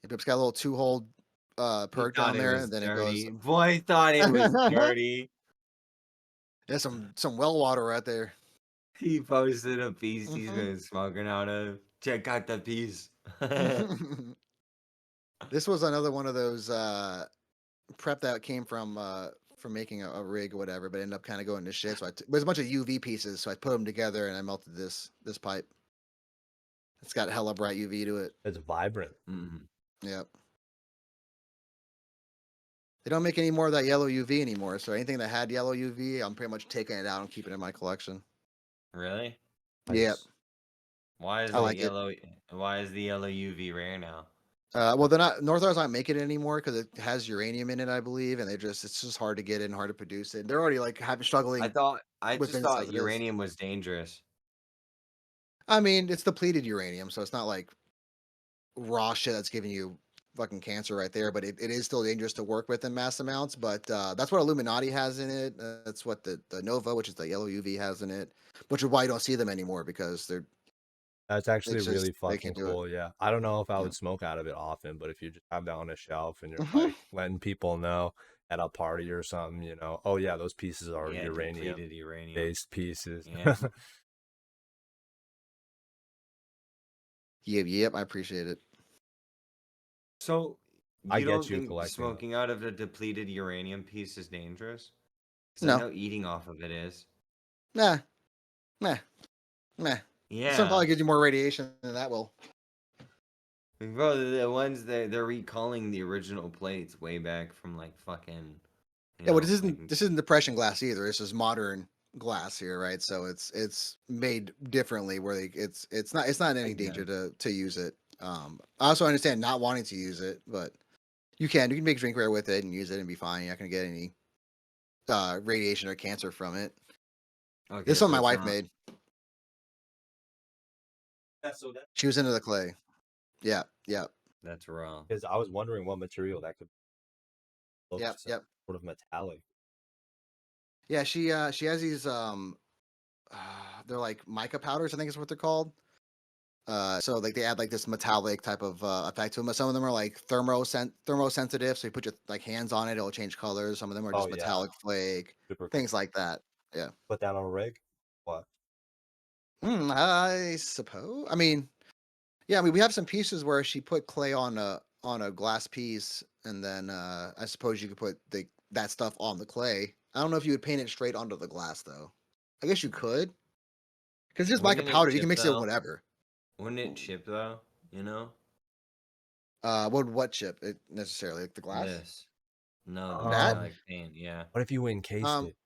it's got a little two-hole He perk thought down it there, was and then it goes. dirty. Boy thought it was dirty. There's some well water right there. He posted a piece he's Mhm. been smoking out of. Check out the piece. This was another one of those prep that came from making a rig or whatever, but ended up kind of going to shit. So there's a bunch of UV pieces, so I put them together and I melted this pipe. It's got hella bright UV to it. It's vibrant. Mhm. Yep. They don't make any more of that yellow UV anymore, so anything that had yellow UV, I'm pretty much taking it out and keeping it in my collection. Really? Yep, Nice. Why is I the like it. yellow? Why is the yellow UV rare now? Well, they're not Northern's not making it anymore because it has uranium in it, I believe, and it's just hard to get in, hard to produce it. They're already like having struggling I with just business thought as it is. uranium was dangerous. I mean, it's depleted uranium, so it's not like raw shit that's giving you fucking cancer right there, but it is still dangerous to work with in mass amounts. But that's what Illuminati has in it. That's what the Nova, which is the yellow UV, has in it, which is why you don't see them anymore because That's actually it's just really they fucking can't do it. cool. Yeah. I don't know if I Yeah. would smoke out of it often, but if you just have that on a shelf and you're like letting people know at a party or something, oh yeah, those pieces are Yeah, uranium depleted uranium. based pieces. Yeah. Yep, I appreciate it. So I you get don't you think collecting them. smoking out of a depleted uranium piece is dangerous? Because I No, know eating off of it is. nah, nah, nah. This one Yeah. probably gives you more radiation than that will. Bro, the ones that they're recalling the original plates way back from like fucking, Yeah, well, like this isn't depression glass either. This is modern glass here, right? So it's made differently where it's not in I any get danger it. to use it. I also understand not wanting to use it, but you can make drinkware with it and use it and be fine. You're not gonna get any radiation or cancer from it. This Okay, is one so my it's wife not. made. Yeah, so that She was into the clay. Yeah, yep, That's wrong. because I was wondering what material that could look yep. sort of metallic. Yeah, she has these they're like mica powders, I think is what they're called. So like they add like this metallic type of effect to them. But some of them are like thermosensitive, so you put your like hands on it, it'll change colors. Some of them are Oh just yeah, metallic flake, super cool. things like that. Yeah. Put that on a rig. What? I suppose. I mean, yeah. I mean, we have some pieces where she put clay on a glass piece, and then I suppose you could put that stuff on the clay. I don't know if you would paint it straight onto the glass though. I guess you could, because it's just mica Wouldn't it powder. You can chip mix it with though? whatever. Wouldn't it chip though? You know? What chip it necessarily? Like the glass? This. No, the That? Um, metallic paint, yeah. what if you encased Um, it?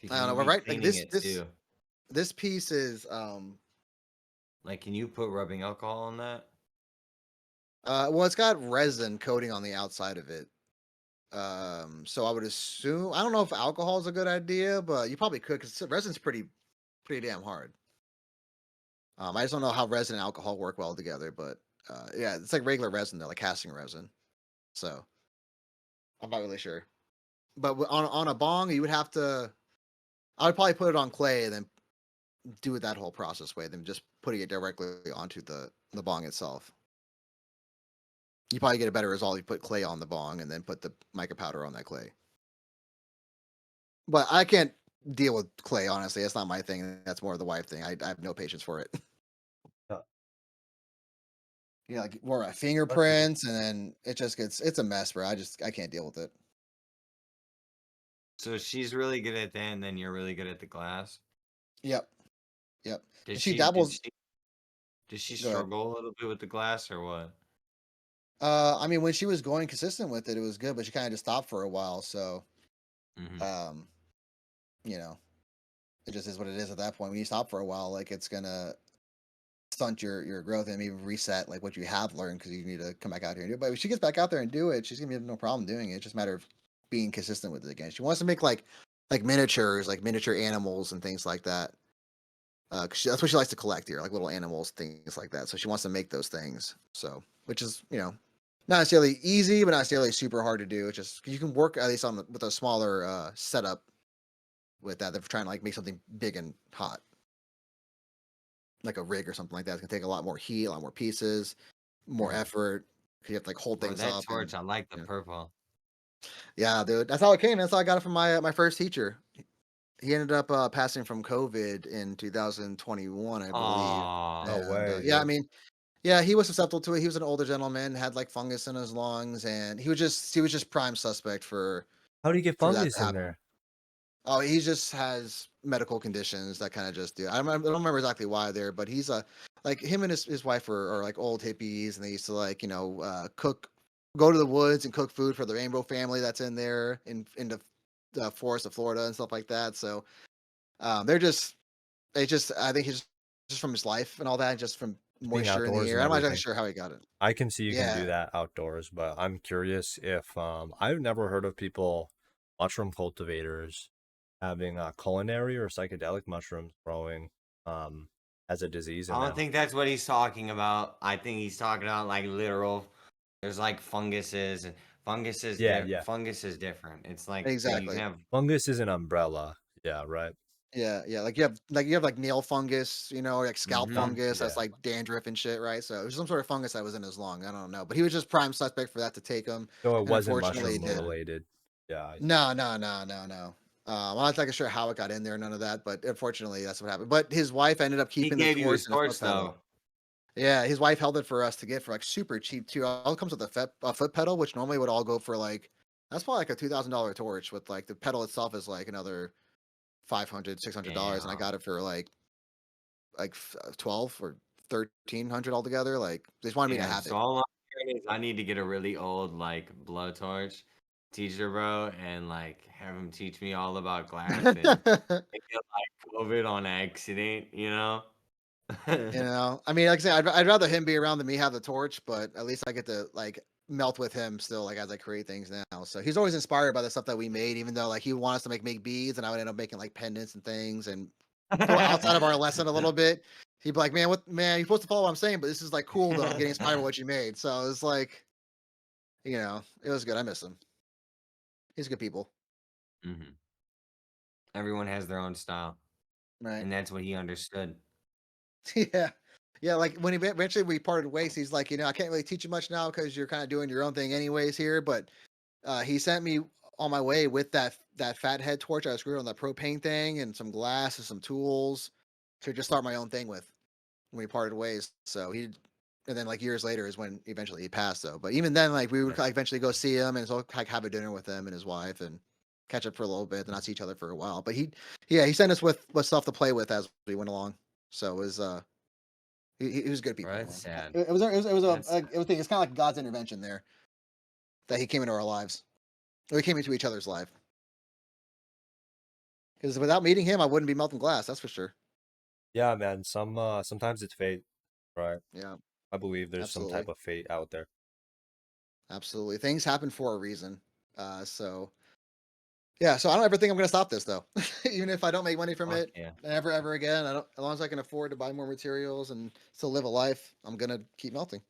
I Because don't know. you'd But be right, like cleaning it too. this piece is Like, can you put rubbing alcohol on that? well, it's got resin coating on the outside of it. So I would assume I don't know if alcohol is a good idea, but you probably could because resin's pretty damn hard. I just don't know how resin and alcohol work well together, but yeah, it's like regular resin, though, like casting resin. So I'm not really sure. But on a bong, you would have to. I would probably put it on clay and then do it that whole process way than just putting it directly onto the bong itself. You probably get a better result if you put clay on the bong and then put the mica powder on that clay. But I can't deal with clay, honestly. That's not my thing. That's more of the wife thing. I have no patience for it. Yeah. Yeah, like more That's cool. fingerprints, and then it's a mess, bro. I can't deal with it. So she's really good at that, and then you're really good at the glass. Yep, yep. Did And she she did dabbles. she did she Go ahead. struggle a little bit with the glass or what? I mean, when she was going consistent with it, it was good, but she kind of just stopped for a while. So, Hmm. um, you know, it just is what it is at that point. When you stop for a while, like it's gonna stunt your growth and maybe reset like what you have learned because you need to come back out here and do it. But if she gets back out there and do it, she's gonna have no problem doing it. It's just a matter of being consistent with it again. She wants to make like miniatures, like miniature animals and things like that. 'Cause that's what she likes to collect here, like little animals, things like that. So she wants to make those things. So, which is not necessarily easy, but not necessarily super hard to do. It's just 'cause you can work at least with a smaller setup with that. They're trying to like make something big and hot, like a rig or something like that. It's gonna take a lot more heat, a lot more pieces, more Mhm. effort. 'Cause you have to like hold Bro, things that up torch, and I like the yeah, purple. yeah, dude. That's how it came. That's how I got it from my first teacher. he ended up passing from COVID in 2021, I believe. Aw. No And way, yeah, I dude. mean, yeah, he was susceptible to it. He was an older gentleman, had like fungus in his lungs, and he was just prime suspect How do you get for that to fungus in happen. there? Oh, he just has medical conditions that kind of just do. I don't remember exactly why there, but he's a like him and his wife are like old hippies, and they used to like go to the woods and cook food for the Rainbow family that's in there in the forest of Florida and stuff like that. So they're just they just I think he's just from his life and all that, just from Being moisture in the outdoors air. and I'm not exactly everything. sure how he got it. I can see you can do Yeah, that outdoors, but I'm curious if I've never heard of people, mushroom cultivators, having culinary or psychedelic mushrooms growing as a disease in I don't them. think that's what he's talking about. I think he's talking about like literal. There's like funguses. Yeah, yeah. Fungus is different. It's like you can exactly. have. Fungus is an umbrella. Yeah, right. Yeah, yeah. Like you have nail fungus, or like scalp Mm-hmm. fungus that's Yeah. like dandruff and shit, right? So it was some sort of fungus that was in his lung. I don't know, but he was just prime suspect for that to take him, So it and wasn't unfortunately, it mushroom did. Yeah. related. Yeah, I see. No, no, no, no, no. I'm not exactly sure how it got in there, none of that, but unfortunately, that's what happened. But his wife ended up He keeping the gave you torch his and a foot torch pedal. though. Yeah, his wife held it for us to get for like super cheap too. All comes with a foot pedal, which normally would all go for like that's probably like a $2,000 torch. With like the pedal itself is like another 500, $600, and I Damn. got it for like 12 or 1300 altogether. Like they just wanted me to Damn. have So it. all I'm hearing is I need to get a really old like blowtorch teacher, bro, and like have him teach me all about glass and get like COVID on accident. I mean, like I said, I'd rather him be around than me have the torch, but at least I get to like melt with him still, like as I create things now. So he's always inspired by the stuff that we made, even though like he wants to make beads, and I would end up making like pendants and things, and go outside of our lesson a little bit. He'd be like, "Man, man, you're supposed to follow what I'm saying, but this is like cool though. I'm getting inspired by what you made." So it's like, it was good. I miss him. He's good people, hmm Everyone has their own style, right? and that's what he understood. Yeah. Yeah, like when eventually we parted ways, he's like, I can't really teach you much now because you're kind of doing your own thing anyways here. But he sent me on my way with that fathead torch I was screwed on that propane thing and some glass and some tools to just start my own thing with when we parted ways. So and then like years later is when eventually he passed though. But even then, like we would Yeah. like eventually go see him and so like have a dinner with him and his wife and catch up for a little bit and not see each other for a while. But he sent us with stuff to play with as we went along. So it was he was good Bro, people, that's man. sad. It was That's a it was it's kind of like God's intervention there that he came into our lives. Or we came into each other's life. Because without meeting him, I wouldn't be melting glass. That's for sure. Yeah, man. Sometimes it's fate, right? Yeah, I believe there's some type absolutely, of fate out there. absolutely. Things happen for a reason. So yeah. So I don't ever think I'm gonna stop this though. Even if I don't make money from fuck it yeah. ever again. I don't. As long as I can afford to buy more materials and still live a life, I'm gonna keep melting.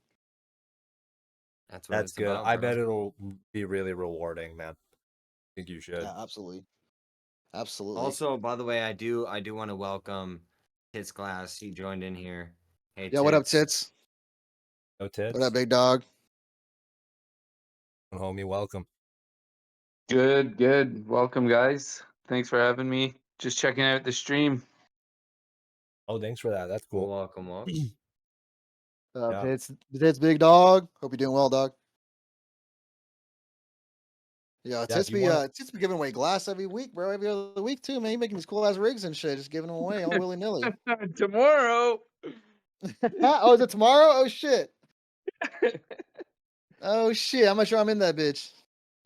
That's what That's it's good. about, I bro. bet it'll be really rewarding, man. I think you should. Yeah, absolutely, absolutely. Also, by the way, I do want to welcome Tits Glass. He joined in here. Hey Yeah. What up, Tits. tits? No What up, tits? big dog? Homie, welcome. Good, good. Welcome, guys. Thanks for having me. Just checking out the stream. Oh, thanks for that. That's cool. Welcome, welcome. Yeah. Tits, big dog. Hope you're doing well, dog. Yeah, Yeah, if you want to Tits be giving away glass every week, bro. Every other week too, man. He making these cool ass rigs and shit, just giving them away all willy nilly. Tomorrow. Oh, is it tomorrow? Oh shit. Oh shit. I'm not sure I'm in that bitch.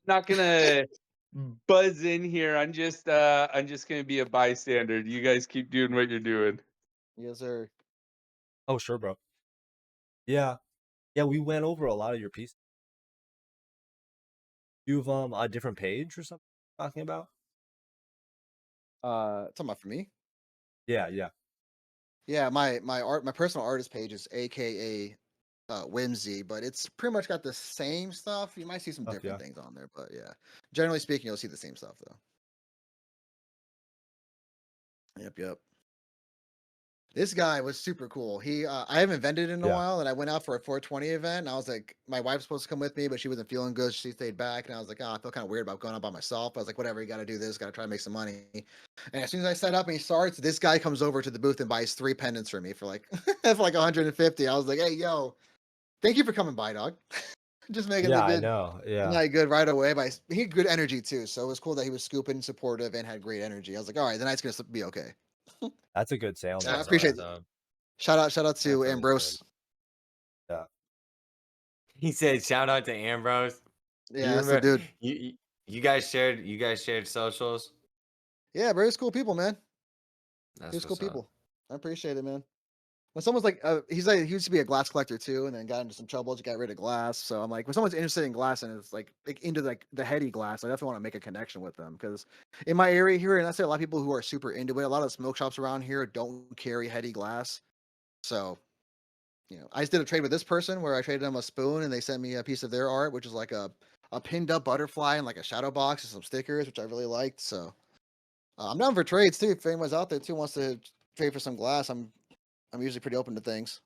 Not gonna buzz in here. I'm just gonna be a bystander. You guys keep doing what you're doing. Yes, sir. Oh, sure, bro. Yeah. Yeah, we went over a lot of your pieces. You've a different page or something talking about? Talking about for me. Yeah, yeah. Yeah, my personal artist page is AKA Whimsy, but it's pretty much got the same stuff. You might see some Stuff, different yeah. things on there, but yeah. Generally speaking, you'll see the same stuff though. Yep, yep. This guy was super cool. I haven't vended in a Yeah. while, and I went out for a 420 event. And I was like, my wife's supposed to come with me, but she wasn't feeling good. She stayed back, and I was like, oh, I feel kind of weird about going out by myself. I was like, whatever, you got to do this, got to try to make some money. And as soon as I set up and he starts, this guy comes over to the booth and buys 3 pendants for me for like for like 150. I was like, hey, yo, thank you for coming by, dog. Just making Yeah, the I good know. Yeah. night good right away. But he had good energy too, so it was cool that he was scooping, supportive, and had great energy. I was like, all right, the night's gonna be okay. That's a good So salesman I That's right appreciate there. awesome. shout out to That's really good. Ambrose. Yeah. He said, "Shout out to Ambrose." Yeah, You that's the remember dude. you guys shared socials. Yeah, very cool people, man. That's He's cool what's up. people. I appreciate it, man. When someone's like, he's like, he used to be a glass collector too, and then got into some trouble to get rid of glass. So I'm like, when someone's interested in glass and it's like into like the heady glass, I definitely want to make a connection with them because in my area here, and I say a lot of people who are super into it. A lot of the smoke shops around here don't carry heady glass, so I just did a trade with this person where I traded them a spoon and they sent me a piece of their art, which is like a pinned up butterfly and like a shadow box and some stickers, which I really liked. So I'm down for trades too. If anyone's out there too wants to trade for some glass, I'm usually pretty open to things.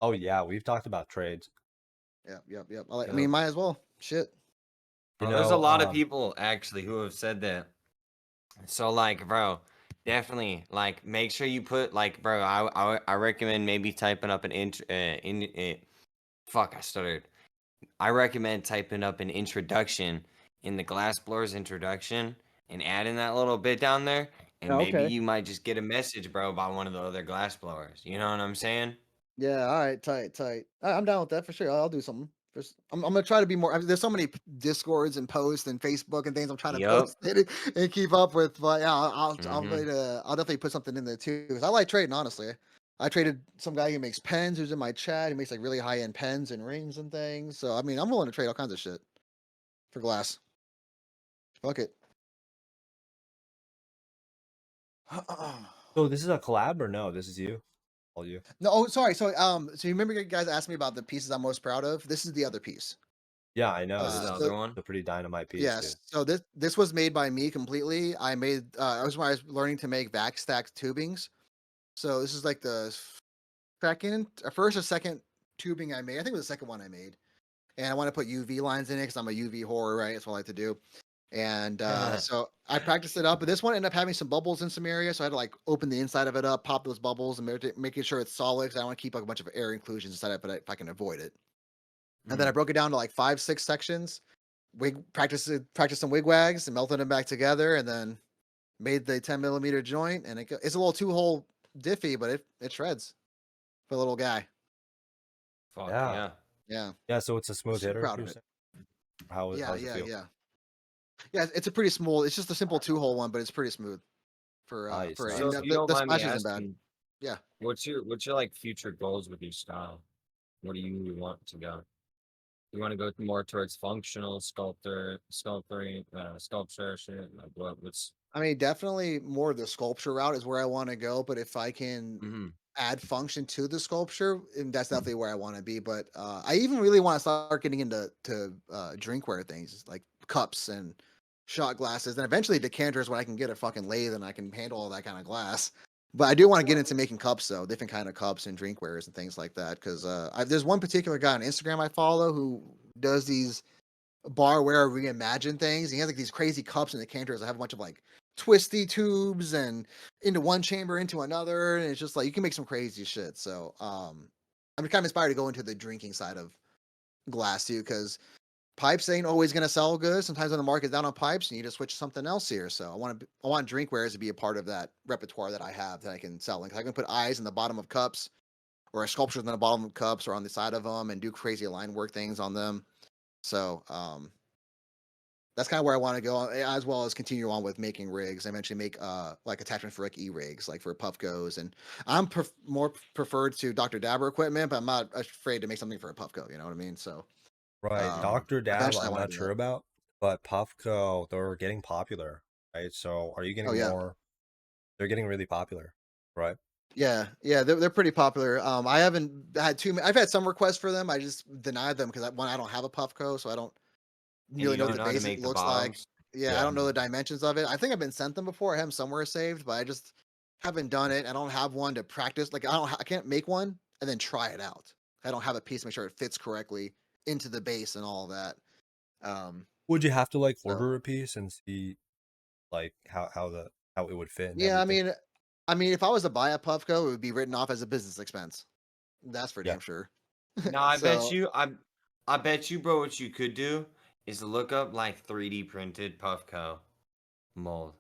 Oh yeah, we've talked about trades. Yep. I Yep. mean, might as well. Shit. You There's a know, lot of people actually who have said that. So like, bro, definitely like make sure you put like, bro, I recommend maybe typing up an fuck, I stuttered. I recommend typing up an introduction in the glassblower's introduction and adding that little bit down there, and Oh, maybe okay. you might just get a message, bro, by one of the other glassblowers. You know what I'm saying? Yeah. All right. Tight. I'm down with that for sure. I'll do something. I'm gonna try to be more. I mean, there's so many discords and posts and Facebook and things I'm trying to Yup. post it and keep up with. But yeah, Mm-hmm. I'll definitely put something in there too because I like trading. Honestly, I traded some guy who makes pens who's in my chat. He makes like really high end pens and rings and things. So I mean, I'm willing to trade all kinds of shit for glass. Fuck it. so this is a collab or no? This is you, all you. No, oh, sorry. So you remember you guys asked me about the pieces I'm most proud of? This is the other piece. Yeah, I know. This is This the is So other one. a pretty dynamite piece, dude. yes. So this was made by me completely. I made I was when I was learning to make vac stacked tubings. So this is like the first or second tubing I made. I think it was the second one I made. And I want to put UV lines in it because I'm a UV horror, right? That's what I like to do. And so I practiced it up, but this one ended up having some bubbles in some areas. So I had to like open the inside of it up, pop those bubbles, and making sure it's solid because I want to keep like a bunch of air inclusions inside of it if I can avoid it. And then I broke it down to like 5, 6 sections. Practice some wig wags and melted them back together, and then made the 10 millimeter joint. And it's a little 2-hole diffy, but it shreds for a little guy. Fuck Yeah. yeah. Yeah, Yeah, so it's a smooth super hitter. proud You're of it. saying? How Yeah, how's it feel? yeah. It's a pretty small. It's just a simple 2-hole one, but it's pretty smooth Nice, for So and if nice. you don't the mind me splash isn't bad. asking, Yeah. what's your like future goals with your style? What do you want to go? You want to go more towards functional sculpture shit? Like what's I mean, definitely more the sculpture route is where I want to go. But if I can mm-hmm. add function to the sculpture, and that's definitely where I want to be. But I even really want to start getting into drinkware things like cups and shot glasses, and eventually decanters when I can get a fucking lathe and I can handle all that kind of glass. But I do want to get into making cups, though, different kind of cups and drinkwares and things like that. Because there's one particular guy on Instagram I follow who does these barware reimagine things. He has like these crazy cups and decanters that have a bunch of like twisty tubes and into one chamber into another, and it's just like you can make some crazy shit. So I'm kind of inspired to go into the drinking side of glass too, because pipes ain't always gonna sell good. Sometimes when the market's down on pipes, you need to switch to something else here. So I want drinkwares to be a part of that repertoire that I have that I can sell. Like I can put eyes in the bottom of cups or sculptures on the bottom of cups or on the side of them and do crazy line work things on them. So that's kind of where I want to go, as well as continue on with making rigs. I eventually make like attachments for like e-rigs, like for Puffcos, and I'm more preferred to Dr. Dabber equipment, but I'm not afraid to make something for a Puffco. You know what I mean? So Right. Dr. Dab, eventually I I'm want not to do sure that. about, but Puffco, they're getting popular, right? So are you Oh getting yeah, more? They're getting really popular, right? yeah. They're pretty popular. I haven't had too many. I've had some requests for them. I just denied them because I don't have a Puffco, so I don't And really you know what don't the know how to basic make the looks like. bottoms? Yeah, I Yeah. don't know the dimensions of it. I think I've been sent them before. I have them somewhere saved, but I just haven't done it. I don't have one to practice. Like I can't make one and then try it out. I don't have a piece to make sure it fits correctly into the base and all that. Would you have to like So order a piece and see like how it would fit and yeah, everything? I mean, if I was to buy a Puffco, it would be written off as a business expense. That's for Yeah. damn sure. No, I bet So you, I bet you, bro. What you could do is look up like 3D printed Puffco mold,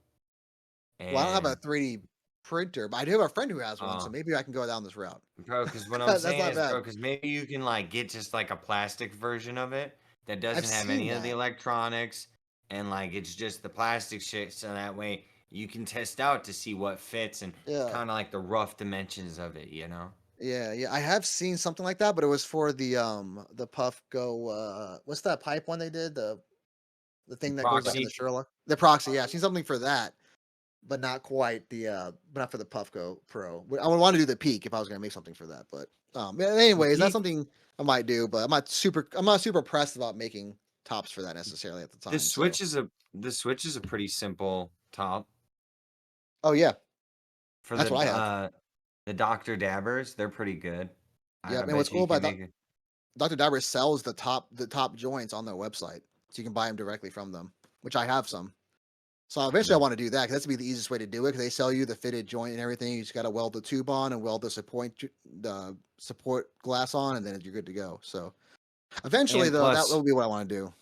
well, I don't have a and 3D printer, but I do have a friend who has one, so uh, maybe I can go down this route. bro, because what I'm That's saying not is, bad. bro, because maybe you can like get just like a plastic version of it that I've doesn't have seen any of the that. electronics, and like it's just the plastic shit, so that way you can test out to see what fits and Yeah. kind of like the rough dimensions of it, you know? Yeah, yeah. I have seen something like that, but it was for the Puffco what's that pipe one they did? The thing that goes like in the Proxy. Sherlock. The proxy, yeah. I've seen something for that, but not quite but not for the Puffco Pro. I would want to do the peak if I was gonna make something for that. But yeah, The anyways, that's peak, something I might do, but I'm not super pressed about making tops for that necessarily at the the time. So switch is a the switch is a pretty simple top oh yeah, for that's what I have. the Dr. Dabbers. They're pretty good. Yeah, I and what's bet you cool can about make it. Dr. Dabber sells the top joints on their website, so you can buy them directly from them, which I have some. So eventually, I Mm. want to do that because that's gonna be the easiest way to do it. Because they sell you the fitted joint and everything. You just got to weld the tube on and weld the support glass on, and then you're good to go. So eventually, And though, that plus, will be what I want to do.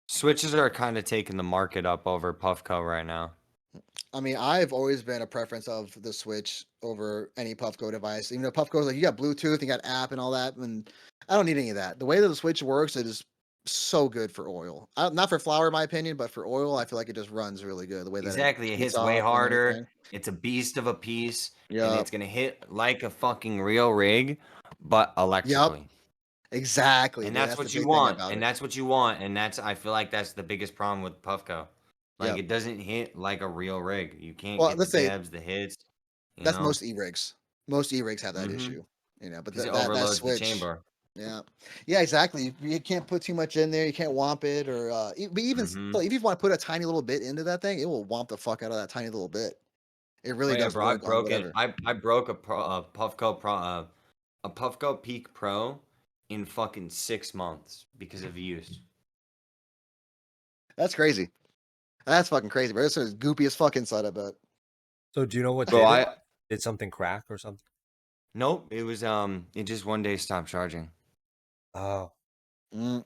switches are kind of taking the market up over Puffco right now. I mean, I've always been a preference of the Switch over any Puffco device. Even though Puffco's like you got Bluetooth, you got app and all that, and I don't need any of that. The way that the Switch works, it is so good for oil. Not for flour, in my opinion, but for oil, I feel like it just runs really good. The way that it Exactly. It heats hits way up and harder. everything. It's a beast of a piece, and Yep. it's gonna hit like a fucking real rig, but Yep. electrically. Exactly, And dude. that's That's the what you big thing want. about And it. that's what you want. And that's I feel like that's the biggest problem with Puffco. Like Yep. it doesn't hit like a real rig. You can't Well, get the let's say debs, the hits, you that's know? most e-rigs. Most e-rigs have that Mm-hmm. issue. But Because it that overloads the Switch. chamber. Yeah. Yeah, exactly. You can't put too much in there. You can't womp it or but even Mm-hmm. still, if you want to put a tiny little bit into that thing, it will womp the fuck out of that tiny little bit. It Oh really yeah, does bro. I work on broke it. whatever. I broke a Puffco Pro a Puffco Peak Pro in fucking 6 months because of use. That's crazy. That's fucking crazy, bro. This is goopy as fuck inside, I bet. So do you know what Bro, did it? I Did something crack or something? nope. It was it just one day stopped charging. Oh, Mm,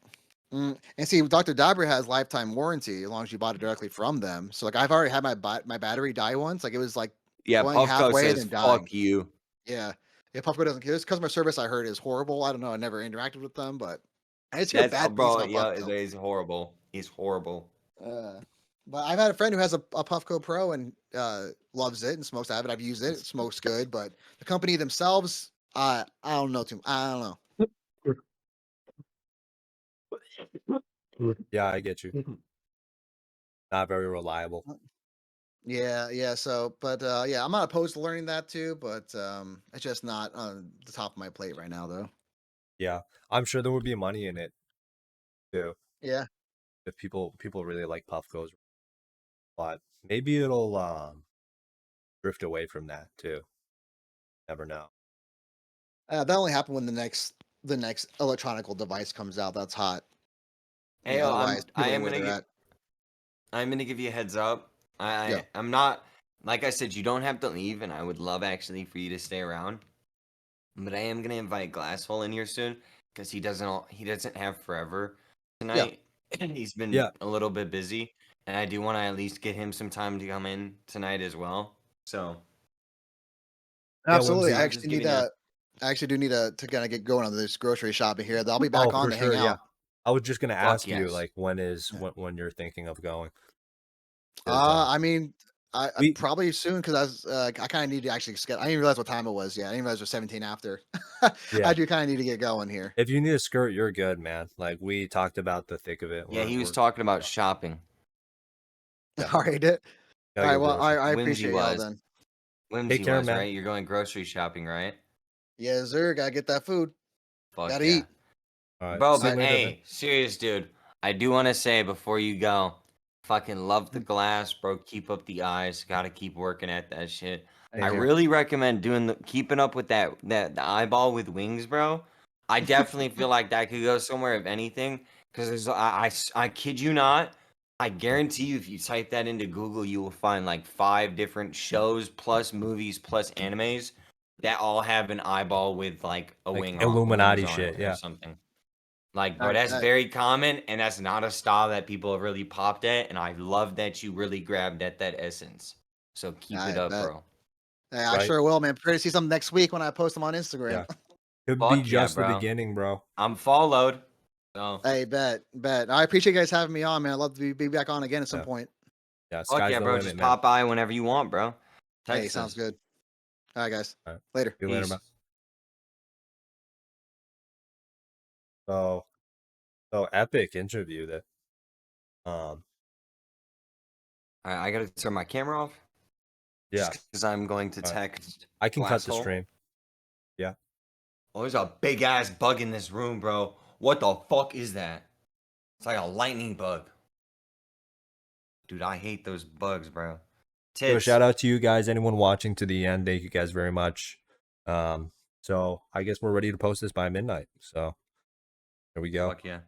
And see, Dr. Dabber has lifetime warranty as long as you bought it directly from them. So like I've already had my battery die once. Like it was like Yeah, going Puffco halfway says then dying. fuck you. Yeah. Yeah, Puffco doesn't care. This customer service I heard is horrible. I don't know. I never interacted with them, but I just hear That's bad things bro, about yeah, it Puffco. is horrible. He's horrible. Uh, but I've had a friend who has a Puffco Pro and loves it and smokes out of it. I've used it. It smokes good, but the company themselves, I don't know too. I don't know. yeah, I get you. Not very reliable. Yeah, yeah. So, but yeah, I'm not opposed to learning that too, but it's just not on the top of my plate right now, though. Yeah, I'm sure there would be money in it too Yeah. if people really like Puffcos, but maybe it'll drift away from that too. Never know. That only happened when the next electronical device comes out that's hot. Hey, Otherwise, I people are am where gonna they're give at. I'm gonna give you a heads up. Yeah. I'm not like I said, you don't have to leave, and I would love actually for you to stay around. But I am gonna invite Glasshole in here soon because he doesn't have forever Yeah. tonight. He's been Yeah, a little bit busy, and I do want to at least get him some time to come in tonight as well. So yeah, Absolutely. Whimsy. I I'm just actually need giving you. I actually do need to kind of get going on this grocery shopping here. I'll be Oh, back on for to hang sure. Yeah, out. I was just gonna Fuck ask you yes. like when is Yeah. when you're thinking of going. 'Cause, I mean, I we probably soon because I kind of need to actually I didn't even realize what time it was. Yeah, I didn't realize it was 17 after. I yeah. do kind of need to get going here. If you need a skirt, you're good, man. Like we talked about the thick of it. Yeah, he was We're talking about shopping. yeah, All right. All gotta right. go Well, I grocery. Whimsy appreciate y'all was. then. Take Whimsy care, was, man. right? You're going grocery shopping, right? Yes, sir. Gotta get that food. Fuck Gotta yeah. eat. All right, Bro, see you but later, man. hey, serious dude. I do want to say before you go, Fucking love the glass, bro. Keep up the eyes. Gotta keep working at that shit. Thank I you. really recommend doing keeping up with that the eyeball with wings, bro. I definitely feel like that could go somewhere if anything. Because I kid you not, I guarantee you if you type that into Google, you will find like 5 different shows plus movies plus animes that all have an eyeball with like a Like wing Illuminati wings on shit, it or yeah. something. Like, bro, Alright, that's very common, and that's not a style that people have really popped at. And I love that you really grabbed at that essence. So keep it I up, bet. bro. Yeah, I Right? sure will, man. Prepare to see something next week when I post them on Instagram. Yeah. Could be Fuck yeah, just the bro. beginning, bro. I'm followed. So Hey, bet. I appreciate you guys having me on, man. I'd love to be back on again at some Yeah. point. Yeah, fuck sky's yeah, the bro. limit, Just man. pop by whenever you want, bro. Hey, Text sounds us. good. All right, guys. All right. Later. See you later, Peace. man. So epic interview that. All right, I gotta turn my camera off. Yeah, Because I'm going to All right. text. I can cut the Glasshole. stream. Yeah. Oh, there's a big ass bug in this room, bro. What the fuck is that? It's like a lightning bug. Dude, I hate those bugs, bro. So Tits. shout out to you guys, anyone watching to the end. Thank you guys very much. So I guess we're ready to post this by midnight. So here we go. Fuck yeah.